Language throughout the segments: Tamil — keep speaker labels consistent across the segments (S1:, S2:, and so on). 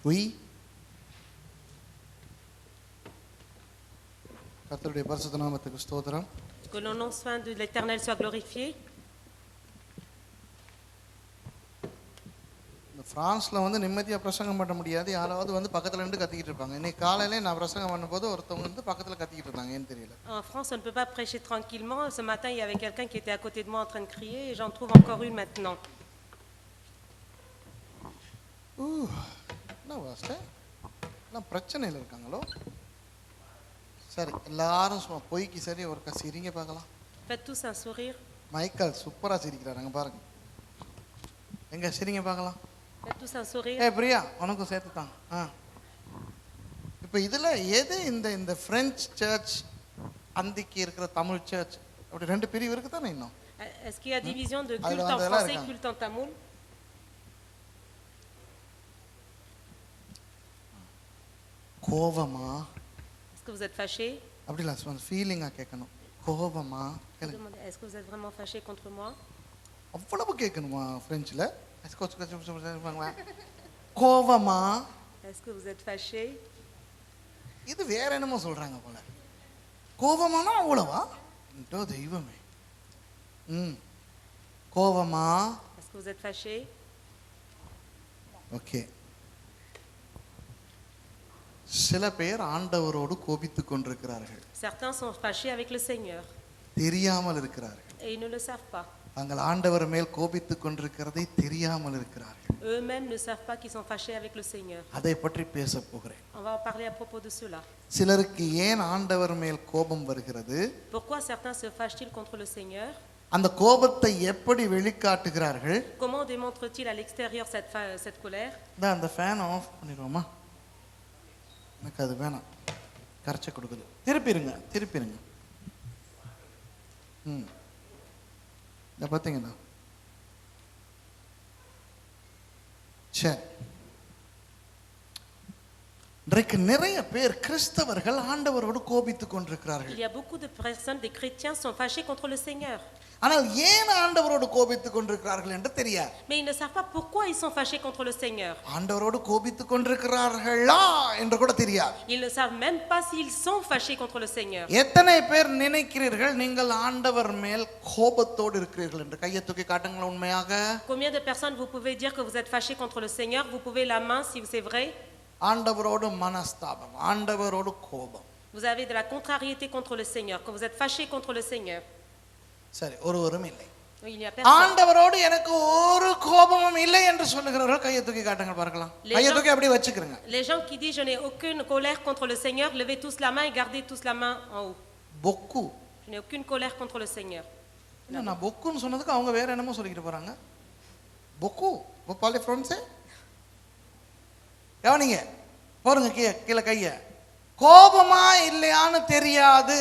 S1: Oui. கர்த்தருடைய பரிசுத்த நாமத்துக்கு ஸ்தோத்திரம்.
S2: Que le nom saint de l'Éternel soit glorifié.
S1: பிரான்ஸ்ல வந்து நிம்மதியா பிரசங்கம் பண்ண முடியாது. யாராவது வந்து பக்கத்துல இருந்து கத்திக்கிட்டு இருப்பாங்க. இன்னைக்கு காலையில நான் பிரசங்கம் பண்ணும்போது ஒருத்தவங்க வந்து பக்கத்துல கத்திக்கிட்டு இருந்தாங்க. ஏன்னு தெரியல.
S2: En France, on ne peut pas prêcher tranquillement. Ce matin, il y avait quelqu'un qui était à côté de moi en train de crier et j'en trouve encore une maintenant.
S1: என்ன வாஸ்ட்? எல்லாம் பிரச்சனையில இருக்காங்களோ? சரி, எல்லாரும் சும்மா பொய்க்கு சரி ஒரு சிரிங்க பார்க்கலாம்.
S2: Faites tous un sourire.
S1: Michael சூப்பரா சிரிக்கிறாங்க பாருங்க. எங்க சிரிங்க பார்க்கலாம்.
S2: Faites tous un sourire.
S1: Priya உனக்கும் சேர்த்து தான். இப்போ இதுல எது இந்த பிரெஞ்சு சர்ச் அந்திக்கு இருக்கிற தமிழ் சர்ச் அப்படி ரெண்டு பிரிவு இருக்கு தானே இன்னும்?
S2: Est-ce qu'il y a division de culte en français et culte en tamoul?
S1: கோவமா?
S2: Est-ce que vous êtes fâché?
S1: அப்படி இல்ல, சும்மா ஃபீலிங்கா கேட்கணும். கோவமா?
S2: Est-ce que vous êtes vraiment fâché contre moi?
S1: அவ்வளவு கேட்கணுமா பிரெஞ்சுல? கோவமா?
S2: Est-ce que vous êtes fâché?
S1: இது வேற என்னமோ சொல்றாங்க போல. கோவமானா அவ்வளவா? என்டோ தெய்வமே. கோவமா?
S2: Est-ce que vous êtes fâché?
S1: Okay. சில பேர் ஆண்டவரோடு கோபித்துக் கொண்டிருக்கிறார்கள்.
S2: Certains sont fâchés avec le Seigneur.
S1: தெரியாமல் இருக்கிறார்கள்.
S2: Et ils ne le savent pas.
S1: தாங்கள் ஆண்டவர் மேல் கோபித்துக் கொண்டிருக்கிறதை தெரியாமல் இருக்கிறார்கள்.
S2: Eux-mêmes ne savent pas qu'ils sont fâchés avec le Seigneur.
S1: அதை பற்றி பேச போகிறேன்.
S2: On va en parler à propos de cela.
S1: சிலருக்கு ஏன் ஆண்டவர் மேல் கோபம் வருகிறது?
S2: Pourquoi certains se fâchent-ils contre le Seigneur?
S1: அந்த கோபத்தை எப்படி வெளிக்காட்டுகிறார்கள்?
S2: Comment démontrent-ils à l'extérieur cette colère?
S1: அந்த ஃபேன் ஆஃப் பண்ணிடுவோமா? எனக்கு அது வேணாம், கரைச்சி கொடுக்குது. திருப்பிடுங்க. இதை பார்த்தீங்களா? சரி, இன்றைக்கு நிறைய பேர் கிறிஸ்தவர்கள் ஆண்டவரோடு கோபித்துக் கொண்டிருக்கிறார்கள்.
S2: Il y a beaucoup de personnes, des chrétiens sont fâchés contre le Seigneur.
S1: ஆனால் ஏன் ஆண்டவரோடு கோபித்துக் கொண்டிருக்கிறார்கள் என்று தெரியாது.
S2: Mais ils ne savent pas pourquoi ils sont fâchés contre le Seigneur.
S1: ஆண்டவரோடு கோபித்துக் கொண்டிருக்கிறார்களா என்று கூட தெரியாது.
S2: Ils ne savent même pas s'ils sont fâchés contre le Seigneur.
S1: எத்தனை பேர் நினைக்கிறீர்கள் நீங்கள் ஆண்டவர் மேல் கோபத்தோடு இருக்கிறீர்கள் என்று? கையை தூக்கி காட்டுங்கள் உண்மையாக.
S2: Combien de personnes vous pouvez dire que vous êtes fâchés contre le Seigneur? Vous pouvez la main si c'est vrai.
S1: ஆண்டவரோடு மனஸ்தாபம், ஆண்டவரோடு கோபம்.
S2: Vous avez de la contrariété contre le Seigneur, que vous êtes fâchés contre le Seigneur.
S1: சரி, ஒருவரும் இல்லை.
S2: Il n'y a personne.
S1: ஆண்டவரோடு எனக்கு ஒரு கோபமும் இல்லை என்று சொல்லுகிறவர்கள் கையை தூக்கி காட்டுங்க பார்க்கலாம். கையை தூக்கி அப்படியே வச்சுக்கிறங்க.
S2: Les gens qui disent je n'ai aucune colère contre le Seigneur, levez tous la main et gardez tous la main en haut.
S1: பொக்கு.
S2: Je n'ai aucune colère contre le Seigneur.
S1: நான் பொக்குன்னு சொன்னதுக்கு அவங்க வேற என்னமோ சொல்லிட்டு போறாங்க. பொக்கு பாலே ஃப்ரெண்ட்ஸே கவனிங்க, பாருங்க கீழே கையை. கோபமா இல்லையான்னு தெரியாது,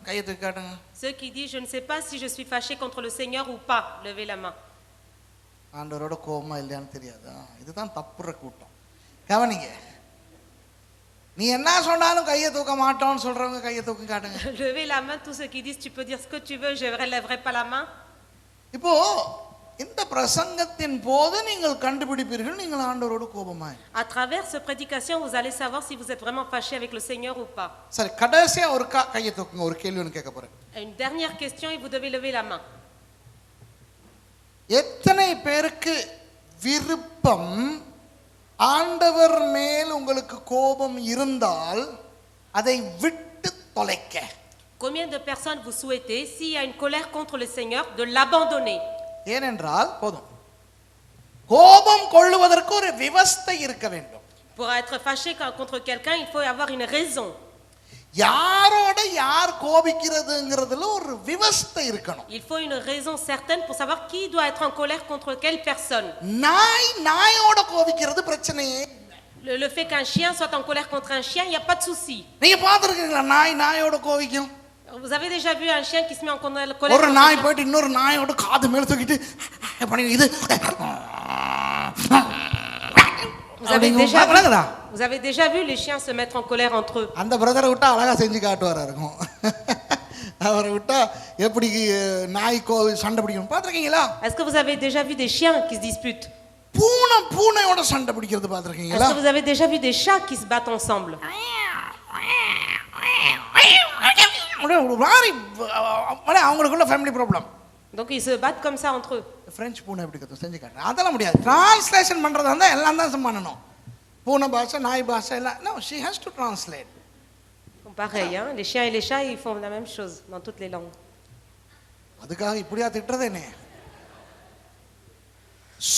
S1: கையை தூக்கி காட்டுங்க.
S2: Ceux qui disent je ne sais pas si je suis fâché contre le Seigneur ou pas, levez la main.
S1: ஆண்டவரோட கோபமா இல்லையான்னு தெரியாது. இதுதான் தப்புற கூட்டம். கவனிங்க, நீ என்ன சொன்னாலும் கையை தூக்க மாட்டோம்னு சொல்றவங்க கையை தூக்கி காட்டுங்க.
S2: Levez la main tous ceux qui disent tu peux dire ce que tu veux, je ne relèverai pas la main.
S1: இப்போ இந்த பிரசங்கத்தின் போது நீங்கள் கண்டுபிடிப்பீர்கள் நீங்கள் ஆண்டவரோடு கோபமாய்.
S2: À travers cette prédication, vous allez savoir si vous êtes vraiment fâché avec le Seigneur ou pas.
S1: சரி, கடைசியா ஒரு கையை தூக்குங்க. ஒரு கேள்வி ஒன்று கேட்க போறேன்.
S2: Une dernière question et vous devez lever la main.
S1: எத்தனை பேருக்கு விருப்பம் ஆண்டவர் மேல் உங்களுக்கு கோபம் இருந்தால் அதை விட்டு தொலைக்க?
S2: Combien de personnes vous souhaitez, s'il y a une colère contre le Seigneur, de l'abandonner?
S1: ஏனென்றால் போதும், கோபம் கொள்ளுவதற்கு ஒரு விவஸ்தை இருக்க வேண்டும்.
S2: Pour être fâché contre quelqu'un, il faut avoir une raison.
S1: யாரோட யார் கோபிக்கிறதுங்கிறதுல ஒரு விவஸ்தை இருக்கணும்.
S2: Il faut une raison certaine pour savoir qui doit être en colère contre quelle personne.
S1: நாயோட கோபிக்கிறது பிரச்சனையே.
S2: Le fait qu'un chien soit en colère contre un chien, il n'y a pas de souci.
S1: நீங்க பாத்துருக்கீங்களா நாயோட கோபிக்கும்?
S2: Vous avez déjà vu un chien qui se met en colère?
S1: ஒரு நாய் போயிட்டு இன்னொரு நாயோட காது மேல தூக்கிட்டு பண்ணி இது.
S2: Vous avez déjà vu les chiens se mettre en colère entre eux?
S1: அந்த பிரதரை விட்டா அழகா செஞ்சு காட்டுவாரா இருக்கும். அவரை விட்டா எப்படி நாய் சண்டை பிடிக்கும் பாத்துருக்கீங்களா?
S2: Est-ce que vous avez déjà vu des chiens qui se disputent?
S1: பூனையோட சண்டை பிடிக்கிறது
S2: Est-ce
S1: பார்த்திருக்கீங்களா?
S2: que vous avez déjà vu des chats qui se battent ensemble?
S1: ஒரு மாதிரி அவங்களுக்குள்ள family problem.
S2: Donc ils se battent comme ça entre eux.
S1: French பூனை எப்படி கற்று செஞ்சு காட்டுறேன். அதெல்லாம் முடியாது. டிரான்ஸ்லேஷன் பண்ணுறதா இருந்தால் எல்லாம் தான் பண்ணணும். பூனை பாஷை நாய் பாஷை எல்லாம். No, she has to translate.
S2: Pareil, hein? Les chiens et les chats, ils font la même chose dans toutes les langues.
S1: அதுக்காக இப்படியா திட்டுறதேனே?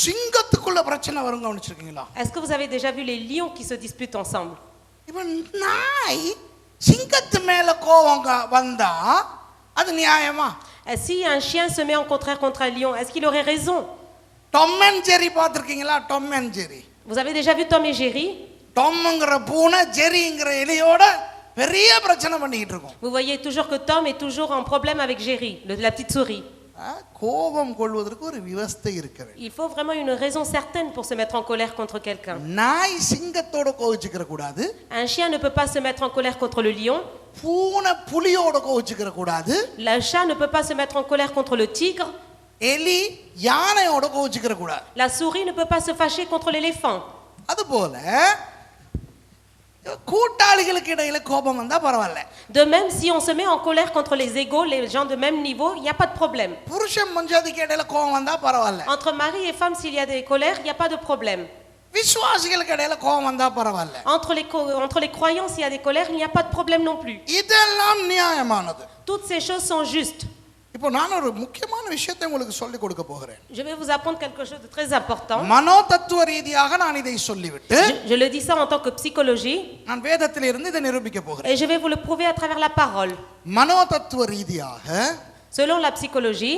S1: சிங்கத்துக்குள்ள பிரச்சனை வரும் கவனிச்சிருக்கீங்களா?
S2: Est-ce que vous avez déjà vu les lions qui se disputent ensemble?
S1: இப்போ நாய் சிங்கத்து மேல கோவம் வந்தா அது நியாயமா?
S2: Si un chien se met en contraire contre un lion, est-ce qu'il aurait raison?
S1: Tom and Jerry பார்த்திருக்கீங்களா? Tom and Jerry.
S2: Vous avez déjà vu Tom et Jerry?
S1: டாம்ங்கற பூனை ஜெரிங்கற எலியோட பெரிய பிரச்சனை பண்ணிட்டு இருக்கும்.
S2: Vous voyez toujours que Tom est toujours en problème avec Jerry, la petite souris.
S1: கோபம் கொள்வதற்கு ஒரு விவஸ்தை இருக்கிறது.
S2: Il faut vraiment une raison certaine pour se mettre en colère contre quelqu'un.
S1: நாய் சிங்கத்தோட கோவிச்சுக்கிற கூடாது.
S2: Un chien ne peut pas se mettre en colère contre le lion.
S1: பூனை புலியோட கோவிச்சுக்கிற கூடாது.
S2: Le chat ne peut pas se mettre en colère contre le tigre.
S1: எலி யானையோட கோவிச்சுக்கிற கூடாது.
S2: La souris ne peut pas se fâcher contre l'éléphant.
S1: அதுபோல கூட்டாளிகளுக்கு இடையில கோபம் வந்தா பரவாயில்லை.
S2: De même, si on se met en colère contre les égaux, les gens de même niveau, il n'y a pas de problème.
S1: புருஷன் மஞ்சாதிக்கு இடையில கோபம் வந்தா பரவாயில்லை.
S2: Entre mari et femme, s'il y a des colères, il n'y a pas de problème.
S1: விசுவாசிகளுக்கு இடையில கோபம் வந்தா பரவாயில்லை.
S2: Entre les croyants, s'il y a des colères, il n'y a pas de problème non plus.
S1: இதெல்லாம் நியாயமானது.
S2: Toutes ces choses sont justes.
S1: இப்போ நான் ஒரு முக்கியமான விஷயத்தை உங்களுக்கு சொல்லி கொடுக்க போகிறேன்.
S2: Je vais vous apprendre quelque chose de très important.
S1: மனோதத்துவ ரீதியாக நான் இதை சொல்லிவிட்டு
S2: Je le dis ça en tant que psychologie.
S1: நான் வேதத்திலிருந்து இதை நிரூபிக்க போகிறேன்.
S2: Et je vais vous le prouver à travers la parole.
S1: மனோதத்துவ ரீதியாக
S2: Selon la psychologie,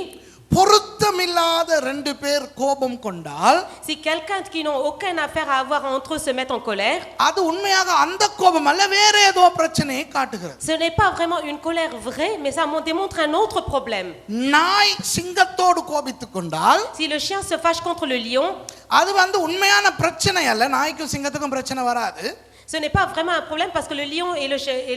S1: பொருத்தமில்லாத ரெண்டு பேர் கோபம் கொண்டால்
S2: si quelqu'un qui n'ont aucune affaire à avoir entre eux se met en colère,
S1: அது உண்மையாக அந்த கோபம் அல்ல, வேற ஏதோ பிரச்சனையை காட்டுகிறது.
S2: ce n'est pas vraiment une colère vraie, mais ça démontre un autre problème.
S1: நாய் சிங்கத்தோடு கோபித்துக் கொண்டால்
S2: Si le chien se fâche contre le lion,
S1: அது உண்மையான பிரச்சனை அல்ல. நாய்க்கும் சிங்கத்துக்கும் பிரச்சனை வராது.
S2: ce n'est pas vraiment un problème parce que le lion et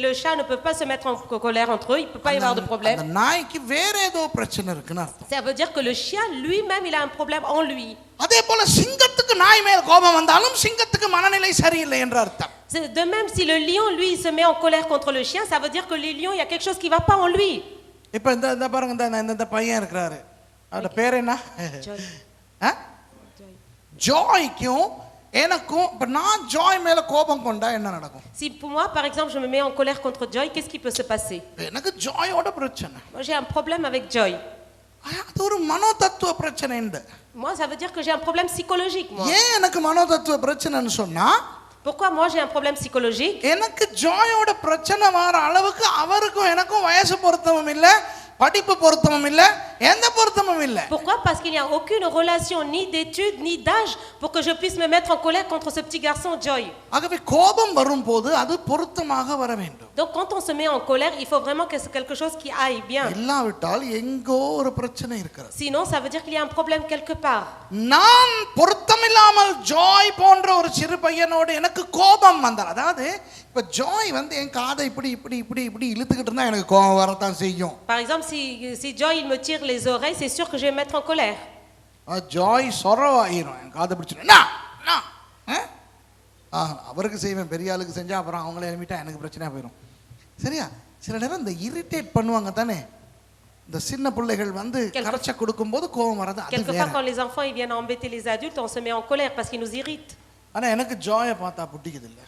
S2: le chat ne peuvent pas se mettre en colère entre eux, il ne peut pas y avoir de
S1: அந்த
S2: problème.
S1: நாய்க்கு வேற ஏதோ பிரச்சனை இருக்குன்னு அர்த்தம்.
S2: Ça veut dire que le chien lui-même, il a un problème en lui.
S1: அதே போல சிங்கத்துக்கு நாய் மேல் கோபம் வந்தாலும் சிங்கத்துக்கு மனநிலை சரியில்லை என்று அர்த்தம்.
S2: De même, si le lion, lui, il se met en colère contre le chien, ça veut dire que le lion, il y a quelque chose qui ne va pas en lui.
S1: இப்போ இந்த பாருங்க, இந்த பையன் இருக்கிறாரு, அவரோட பேர் என்ன? ஜாய்க்கும் எனக்கும் இப்ப நான் ஜாய் மேல கோபம் கொண்டா என்ன நடக்கும்?
S2: Si pour moi, par exemple, je me mets en colère contre Joy, qu'est-ce qui peut se passer?
S1: எனக்கு ஜாயோட பிரச்சனை.
S2: Moi, j'ai un problème avec Joy.
S1: அது ஒரு மனோதத்துவ பிரச்சனை.
S2: Moi, ça veut dire que j'ai un problème psychologique, moi.
S1: ஏன் எனக்கு மனோதத்துவ பிரச்சனைன்னு சொன்னா,
S2: Pourquoi moi j'ai un problème psychologique?
S1: எனக்கு ஜாயோட பிரச்சனை வர அளவுக்கு அவருக்கும் எனக்கும் வயசு பொருத்தமும் இல்லை, படிப்பு பொருத்தமும் இல்லை, எந்த பொருத்தமும் இல்லை.
S2: Pourquoi? Parce qu'il n'y a aucune relation ni d'études ni d'âge pour que je puisse me mettre en colère contre ce petit garçon Joy.
S1: ஆகவே கோபம் வரும்போது அது பொருத்தமாக வர வேண்டும்.
S2: Donc quand on se met en colère, il faut vraiment que c'est quelque chose qui aille bien.
S1: இல்லாவிட்டால் எங்கோ ஒரு பிரச்சனை இருக்கிறது.
S2: Sinon ça veut dire qu'il y a un problème quelque part.
S1: நான் பொருத்தமில்லாமல் ஜாய் போன்ற ஒரு சிறு பையனோடு எனக்கு கோபம் வந்தால், அதாவது இப்ப ஜாய் என் காதை இப்படி இப்படி இப்படி இப்படி இழுத்துக்கிட்டு இருந்தா எனக்கு கோபம் வரத்தான் செய்யும்.
S2: Par exemple, si Joy il me tire les oreilles, c'est sûr que je vais me mettre en colère.
S1: ஜாய் சொரவாயிரும், என் காதை பிடிச்சிடும். அவருக்கு செய்வேன், பெரிய ஆளுக்கு செஞ்சா அப்புறம் அவங்கள எழுப்பிட்டா எனக்கு பிரச்சனையா போயிடும். சரியா? சில நேரம் இந்த இரிட்டேட் பண்ணுவாங்க தானே, இந்த சின்ன பிள்ளைகள் கரைச்ச கொடுக்கும்போது கோபம் வரது.
S2: Quelquefois quand les enfants ils viennent embêter les adultes, on se met en colère parce qu'ils nous irritent.
S1: ஆனா எனக்கு ஜாயை பார்த்தா பிடிக்குது இல்ல.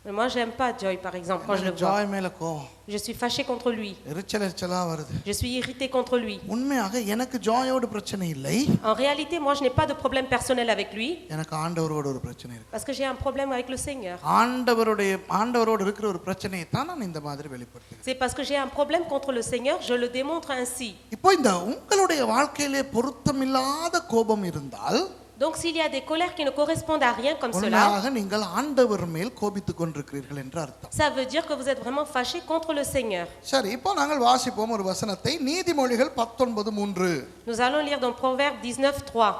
S2: Mais moi j'aime pas Joy par exemple quand je le vois.
S1: Joy மேல கோபம்.
S2: Je suis fâché contre lui.
S1: எரிச்சலா வருது.
S2: Je suis irrité contre lui.
S1: உண்மையாக எனக்கு ஜாயோட பிரச்சனை இல்லை.
S2: En réalité, moi je n'ai pas de problème personnel avec lui.
S1: எனக்கு ஆண்டவரோட ஒரு பிரச்சனை இருக்கு.
S2: Parce que j'ai un problème avec le Seigneur.
S1: ஆண்டவரோட இருக்கிற ஒரு பிரச்சனையை தான் நான் இந்த மாதிரி வெளிப்படுத்துறேன்.
S2: C'est parce que j'ai un problème contre le Seigneur, je le démontre ainsi.
S1: இப்போ இந்த உங்களுடைய வாழ்க்கையிலே பொருத்தமில்லாத கோபம் இருந்தால்,
S2: Donc s'il y a des colères qui ne correspondent à rien comme cela,
S1: நீங்கள் ஆண்டவர் மேல் கோபித்துக் கொண்டிருக்கிறீர்கள் என்று அர்த்தம்.
S2: ça veut dire que vous êtes vraiment fâché contre le Seigneur.
S1: சரி, இப்போ நாங்கள் வாசிப்போம் ஒரு வசனத்தை, நீதிமொழிகள் 19:3.
S2: Nous allons lire dans Proverbe 19:3.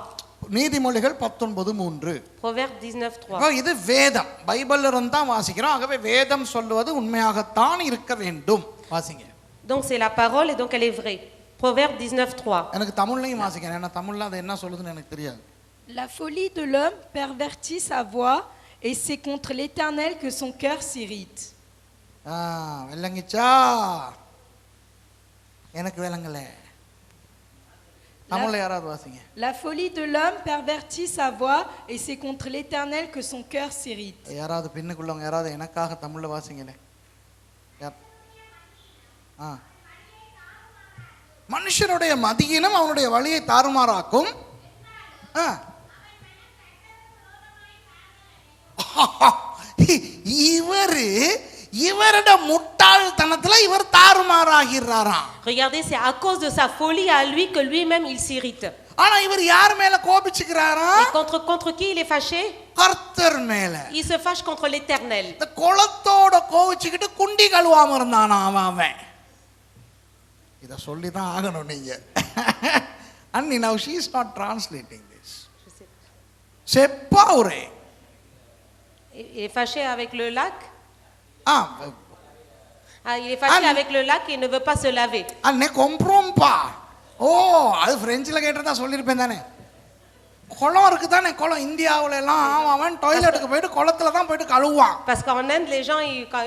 S1: நீதிமொழிகள் 19:3.
S2: Proverbe 19:3.
S1: இது வேதம், பைபிள்ல இருந்து தான் வாசிக்கிறோம். ஆகவே வேதம் சொல்வது உண்மையாகத்தான் இருக்க வேண்டும். வாசிங்க.
S2: Donc c'est la parole et donc elle est vraie. Proverbe 19:3.
S1: எனக்கு தமிழ்லையும் வாசிக்கிறேன், ஏன்னா தமிழ்ல அது என்ன சொல்லுதுன்னு எனக்கு தெரியாது.
S3: La folie de l'homme pervertit sa voix et c'est contre l'Éternel que son cœur s'irrite.
S1: விளங்கிச்சா? எனக்கு விளங்கல. தமிழ்ல யாராவது வாசிங்க.
S3: La folie de l'homme pervertit sa voix et c'est contre l'Éternel que son cœur s'irrite.
S1: யாராவது பின்னுக்குள்ளவங்க யாராவது எனக்காக தமிழ்ல வாசிங்களே. மனுஷனுடைய மதியினம் அவனுடைய வழியை தாறுமாறாக்கும். இவருடைய முட்டாள்தனத்துல இவர் தாறுமாறாகிறாராம்.
S2: Regardez, c'est à cause de sa folie à lui que lui-même il s'irrite.
S1: ஆனா இவர் யார் மேல கோபிச்சுக்கிறாராம்?
S2: Et contre qui il est fâché?
S1: கர்த்தர் மேல.
S2: Il se fâche contre l'Éternel.
S1: இந்த குளத்தோட கோவிச்சுக்கிட்டு குண்டி கழுவாம இருந்தானா அவன். இத சொல்லி தான் ஆகணும் நீங்க. And now she is not translating this. செப்பாவுரே.
S2: Il est fâché avec le lac. Il est fâché avec le lac et ne veut pas se laver.
S1: அன்னை கொம்ப்ரோம்பா. ஓ, அது பிரெஞ்சில் கேட்டதா சொல்லியிருப்பேன் தானே. குளம் இருக்கு தானே, குளம் இந்தியாவுல எல்லாம் அவன் டாய்லெட்டுக்கு போயிட்டு குளத்துல தான் போயிட்டு கழுவான்.
S2: Parce qu'en Inde, les gens,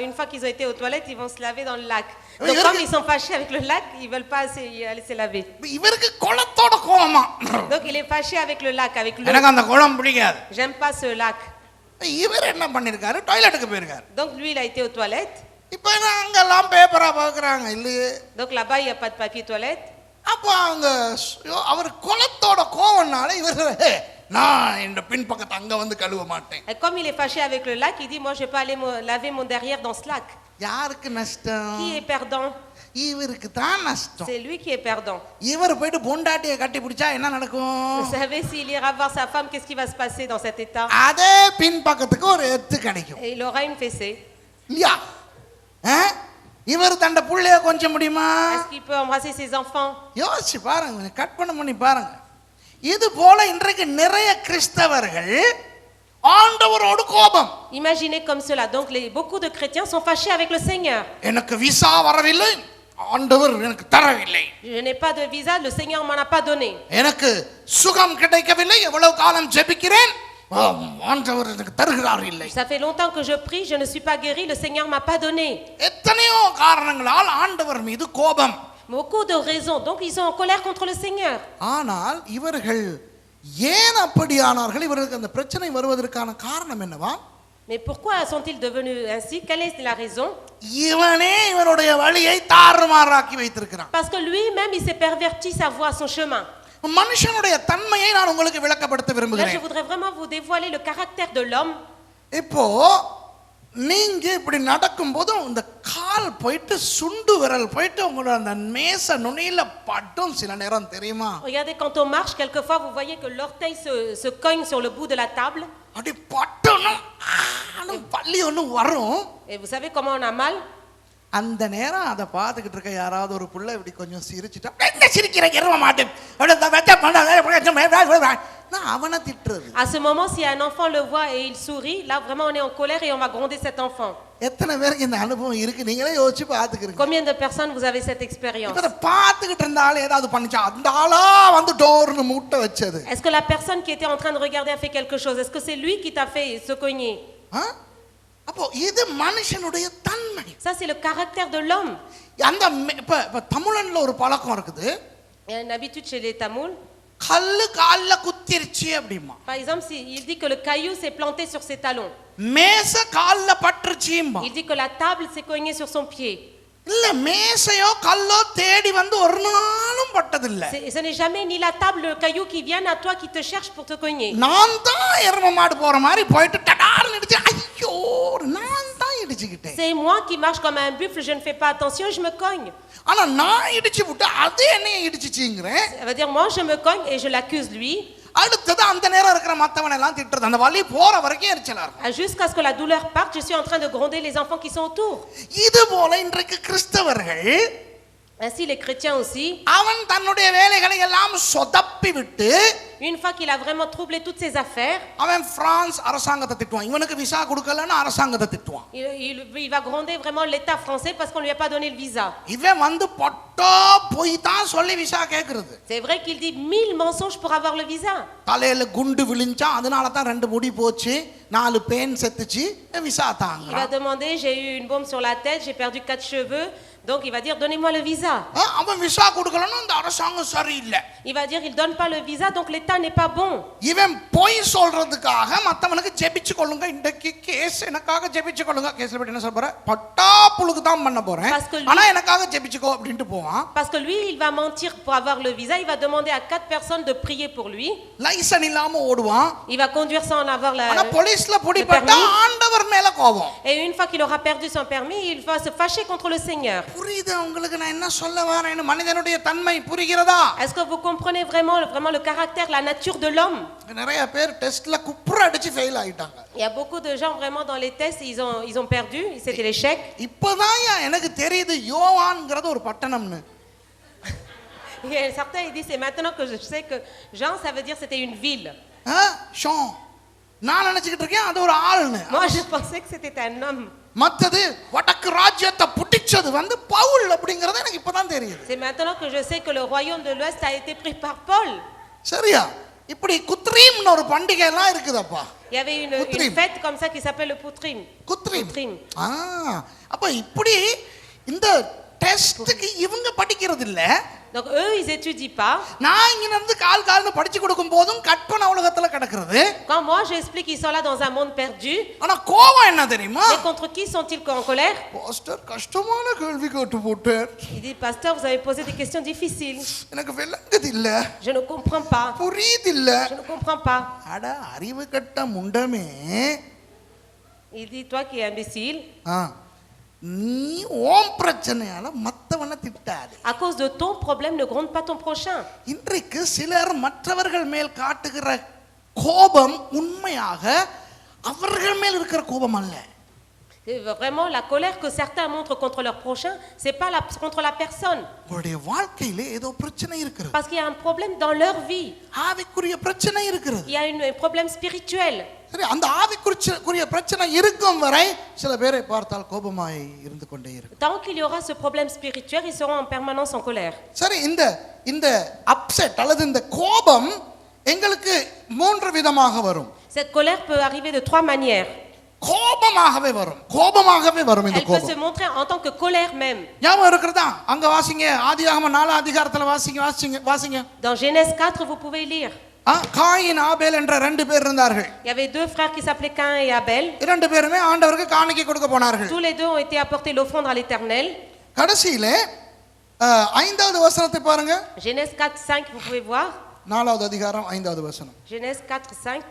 S2: une fois qu'ils ont été aux toilettes, ils vont se laver dans le lac. Donc comme ils sont fâchés avec le lac, ils veulent pas aller se laver.
S1: இவருக்கு குளத்தோட கோவமா.
S2: Donc il est fâché avec le lac, avec l'eau.
S1: எனக்கு அந்த குளம் பிடிக்காது.
S2: J'aime pas ce lac.
S1: இவர் என்ன பண்ணிருக்காரு? டாய்லெட்டுக்கு போயிருக்காரு.
S2: Donc lui, il a été aux toilettes.
S1: இப்போ அங்கெல்லாம் பேப்பரா பார்க்குறாங்க இல்லையே.
S2: Donc là-bas, il n'y a pas de papier toilette.
S1: அப்போ அவங்க அவர் குளத்தோட கோவம்னால இவர் நான் இந்த பின்பக்கத்தை அங்க வந்து கழுவ மாட்டேன்.
S2: Et comme il est fâché avec le lac, il dit moi je vais pas aller laver mon derrière dans ce lac.
S1: யாருக்கு நஷ்டம்?
S2: Qui est perdant?
S1: இவருக்கு தான் நஷ்டம்.
S2: C'est lui qui est perdant.
S1: இவர் போயிட்டு பொண்டாட்டியை கட்டி பிடிச்சா என்ன நடக்கும்?
S2: Vous savez, s'il ira voir sa femme, qu'est-ce qui va se passer dans cet état?
S1: அதே பின்பக்கத்துக்கு ஒரு எத்து கிடைக்கும்.
S2: Et il aura une fessée.
S1: இல்லையா? இவர் தண்ட புள்ளைய கொஞ்சம் முடியுமா?
S2: Est-ce qu'il peut embrasser ses enfants?
S1: யோசிச்சு பாருங்க, கட் பண்ணி பாருங்க. இது போல இன்றைக்கு நிறைய கிறிஸ்தவர்கள் ஆண்டவரோடு கோபம்.
S2: Imaginez comme cela. Donc beaucoup de chrétiens sont fâchés avec le Seigneur.
S1: எனக்கு விசா வரவில்லை, ஆண்டவர் எனக்கு தரவில்லை.
S2: Je n'ai pas de visa, le Seigneur m'en a pas donné.
S1: எனக்கு சுகம் கிடைக்கவில்லை, எவ்வளவு காலம் ஜெபிக்கிறேன், ஆண்டவர் எனக்கு தருகிறார் இல்லை.
S2: Ça fait longtemps que je prie, je ne suis pas guéri, le Seigneur m'a pas donné.
S1: எத்தனையோ காரணங்களால் ஆண்டவர் மீது கோபம்.
S2: Beaucoup de raisons. Donc ils sont en colère contre le Seigneur.
S1: ஆனால் இவர்கள் ஏன் அப்படியானார்கள்? இவர்களுக்கு அந்த பிரச்சனை வருவதற்கான காரணம் என்னவா?
S2: Mais pourquoi sont-ils devenus ainsi? Quelle est la raison?
S1: இவனே இவனுடைய வழியை தாறுமாறாக்கி வைத்திருக்கிறான்.
S2: Parce que lui-même il s'est perverti sa voie, son chemin.
S1: மனுஷனுடைய தன்மையை நான் உங்களுக்கு விளக்கப்படுத்த
S2: Là, je
S1: விரும்புகிறேன்.
S2: voudrais vraiment vous dévoiler le caractère de l'homme.
S1: இப்போ நீங்க இப்படி நடக்கும்போது இந்த கால் போயிட்டு சுண்டு விரல் போயிட்டு உங்களோட அந்த மேச நுனியில பட்டும் சில நேரம் தெரியுமா?
S2: Regardez, quand on marche, quelquefois vous voyez que l'orteil se cogne sur le bout de la table.
S1: அப்படி பட்டணும் பள்ளி ஒன்று வரும்.
S2: Et vous savez comment on a mal?
S1: அந்த நேரம் அதை பார்த்துக்கிட்டு இருக்க யாராவது ஒரு புள்ள இப்படி கொஞ்சம் சிரிச்சுட்டா, என்ன சிரிக்கிற எருவ மாட்டேன் அவனை திட்டுறது.
S2: À ce moment, si un enfant le voit et il sourit, là vraiment on est en colère et on va gronder cet enfant.
S1: எத்தனை பேருக்கு இந்த அனுபவம் இருக்கு? நீங்களே யோசிச்சு பார்த்துக்கிறீங்க.
S2: Combien de personnes vous avez cette expérience?
S1: இத பார்த்துக்கிட்டு இருந்தாலும் ஏதாவது பண்ணிச்சா அந்த ஆளா வந்து டோர்னு மூட்டை வச்சது.
S2: Est-ce que la personne qui était en train de regarder a fait quelque chose? Est-ce que c'est lui qui t'a fait se cogner?
S1: அப்போ இது மனுஷனுடைய தன்மை.
S2: Ça c'est le caractère de l'homme.
S1: அந்த இப்ப தமிழ்ல ஒரு பழக்கம் இருக்குது.
S2: Il y a une habitude chez les Tamouls.
S1: கல்லு கால்ல குத்திருச்சு அப்படிமா.
S2: Par exemple, il dit que le caillou s'est planté sur ses talons.
S1: மேச கால்ல பட்டுருச்சும்பா.
S2: Il dit que la table s'est cognée sur son pied.
S1: இல்ல மேசையோ கல்லோ தேடி வந்து ஒரு நாளும் பட்டது இல்ல.
S2: Ce n'est jamais ni la table le caillou qui viennent à toi qui te cherche pour te cogner.
S1: நான் தான் எருமை மாடு போற மாதிரி போயிட்டு டடார்னு இடிச்சு ஐயோ நான் தான் இடிச்சிட்டேன்.
S2: C'est moi qui marche comme un buffle, je ne fais pas attention, je me cogne.
S1: ஆனா நான் இடிச்சு விட்டு அது என்னைய இடிச்சிச்சீங்கறேன்.
S2: Ça veut dire moi je me cogne et je l'accuse lui.
S1: அடுத்தது அந்த நேரம் இருக்கிற மத்தவனை எல்லாம் திட்டுறது. அந்த வலி போற வரைக்கும் எரிச்சலா இருக்கும்.
S2: Jusqu'à ce que la douleur parte, je suis en train de gronder les enfants qui sont autour.
S1: இது போல இன்றைக்கு கிறிஸ்தவர்கள்
S2: Ainsi les chrétiens aussi.
S1: அவன் தன்னுடைய வேலைகளை எல்லாம் சொதப்பி விட்டு
S2: Une fois qu'il a vraiment troublé toutes ses affaires,
S1: அவன் பிரான்ஸ் அரசாங்கத்தை திட்டுவான், இவனுக்கு விசா கொடுக்கலன்னு அரசாங்கத்தை திட்டுவான்.
S2: il va gronder vraiment l'État français parce qu'on lui a pas donné le visa.
S1: இவன் வந்து பொட்டா போய் தான் சொல்லி விசா கேக்குறது.
S2: C'est vrai qu'il dit 1000 mensonges pour avoir le visa.
S1: தலையில குண்டு விழுந்தா அதனால தான் 2 முடி போச்சு, 4 பேன் செத்துச்சு, விசா தாங்க.
S2: Il va demander, j'ai eu une bombe sur la tête, j'ai perdu 4 cheveux, donc il va dire donnez-moi le visa.
S1: அவன் விசா கொடுக்கலன்னு அந்த அரசாங்கம் சரியில்லை.
S2: Il va dire il donne pas le visa, donc l'État n'est pas bon.
S1: இவன் போய் சொல்றதுக்காக மத்தவனுக்கு ஜெபிச்சு கொள்ளுங்க, இன்றைக்கு கேஸ் எனக்காக ஜெபிச்சு கொள்ளுங்க, கேஸ்ல போய் என்ன சொல்ற பட்டா புளுக்கு தான் பண்ண போறேன், ஆனா எனக்காக ஜெபிச்சுக்கோ அப்படினு போவான்.
S2: Parce que lui il va mentir pour avoir le visa, il va demander à 4 personnes de prier pour lui.
S1: Licence இல்லாம ஓடுவான்.
S2: Il va conduire sans en avoir la.
S1: ஆனா போலீஸ்ல பிடிபட்டா ஆண்டவர் மேல கோபம்.
S2: Et une fois qu'il aura perdu son permis, il va se fâcher contre le Seigneur.
S1: புரியுது உங்களுக்கு நான் என்ன சொல்ல வரேன்னு? மனிதனுடைய தன்மை புரிகிறதா?
S2: Est-ce que vous comprenez vraiment le caractère, la nature de l'homme?
S1: நிறைய பேர் டெஸ்ட்ல குப்புற அடிச்சு ஃபெயில் ஆயிட்டாங்க.
S2: Il y a beaucoup de gens vraiment dans les tests, ils ont perdu, c'était l'échec.
S1: இப்போதான் எனக்கு தெரியுது யோவான்ங்கிறது ஒரு பட்டணம்னு.
S2: Et certains ils disent c'est maintenant que je sais que Jean ça veut dire c'était une ville.
S1: Shown நான் நினைச்சிட்டு இருக்கேன் அது ஒரு ஆள்னு.
S2: Moi je pensais que c'était un homme.
S1: மத்தது வடக்கு ராஜ்யத்தை புடிச்சது வந்து பவுல் அப்படிங்கறது எனக்கு இப்பதான் தெரியுது.
S2: C'est maintenant que je sais que le royaume de l'Ouest a été pris par Paul.
S1: சரியா? இப்படி குத்ரீம்னு ஒரு பண்டிகை எல்லாம் இருக்குதப்பா.
S2: Il y avait une fête comme ça qui s'appelle le Putrim.
S1: குத்ரீம். அப்ப இப்படி இந்த டெஸ்ட்க்கு இவங்க படிக்கிறது இல்ல.
S2: Donc eux ils étudient pas.
S1: நான் இங்க இருந்து கால்னு படிச்சு கொடுக்கும் போதும் கற்பனை உலகத்துல கிடக்குறது.
S2: Quand moi j'explique ils sont là dans un monde perdu.
S1: ஆனா கோபம் என்ன தெரியுமா?
S2: Mais contre qui sont-ils en colère?
S1: Pastor கஷ்டமான கேள்வி கேட்டு போட்டார்.
S2: Il dit pasteur vous avez posé des questions difficiles.
S1: எனக்கு விளங்குது இல்ல.
S2: Je ne comprends pas.
S1: புரியுது இல்ல.
S2: Je ne comprends pas.
S1: அட அறிவு கட்ட முண்டமே.
S2: Il dit toi qui es imbécile.
S1: நீ ஓம் பிரச்சனையால மத்தவனை திட்டாதே.
S2: À cause de ton problème ne gronde pas ton prochain.
S1: இன்றைக்கு சிலர் மற்றவர்கள் மேல் காட்டுகிற கோபம் உண்மையாக அவர்கள் மேல் இருக்கிற கோபம் அல்ல.
S2: Vraiment la colère que certains montrent contre leur prochain, c'est pas contre la personne.
S1: அவருடைய வாழ்க்கையிலே ஏதோ பிரச்சனை இருக்குது.
S2: Parce qu'il y a un problème dans leur vie.
S1: ஆவிக்குரிய பிரச்சனை இருக்குது.
S2: Il y a un problème spirituel.
S1: சரி அந்த ஆவிக்குரிய பிரச்சனை இருக்கும் வரை சில பேரை பார்த்தால் கோபமாய் இருந்து கொண்டே இருக்கும்.
S2: Tant qu'il y aura ce problème spirituel, ils seront en permanence en colère.
S1: சரி இந்த அப்செட் அல்லது இந்த கோபம் எங்களுக்கு 3 விதமாக வரும்.
S2: Cette colère peut arriver de 3 manières.
S1: கோபமாகவே வரும் இந்த
S2: Elle peut
S1: கோபம்.
S2: se montrer en tant que colère même.
S1: ஞாபகம் இருக்குதா? அங்க வாசிங்க, ஆதியாகமம் 4 அதிகாரத்துல வாசிங்க.
S2: Dans Genèse 4 vous pouvez lire.
S1: Coin ஆபேல் என்ற 2 பேர் இருந்தார்கள்.
S2: Il y avait 2 frères qui s'appelaient Caïn et Abel.
S1: 2 பேருமே ஆண்டவருக்கு காணிக்கை கொடுக்க போனார்கள்.
S2: Tous les deux ont été apporter l'offrande à l'Éternel.
S1: கடைசியிலே 5வது வசனத்தை பாருங்க.
S2: Genèse 4:5 vous pouvez voir.
S1: 4வது அதிகாரம் 5வது வசனம்.
S2: Genèse 4:5.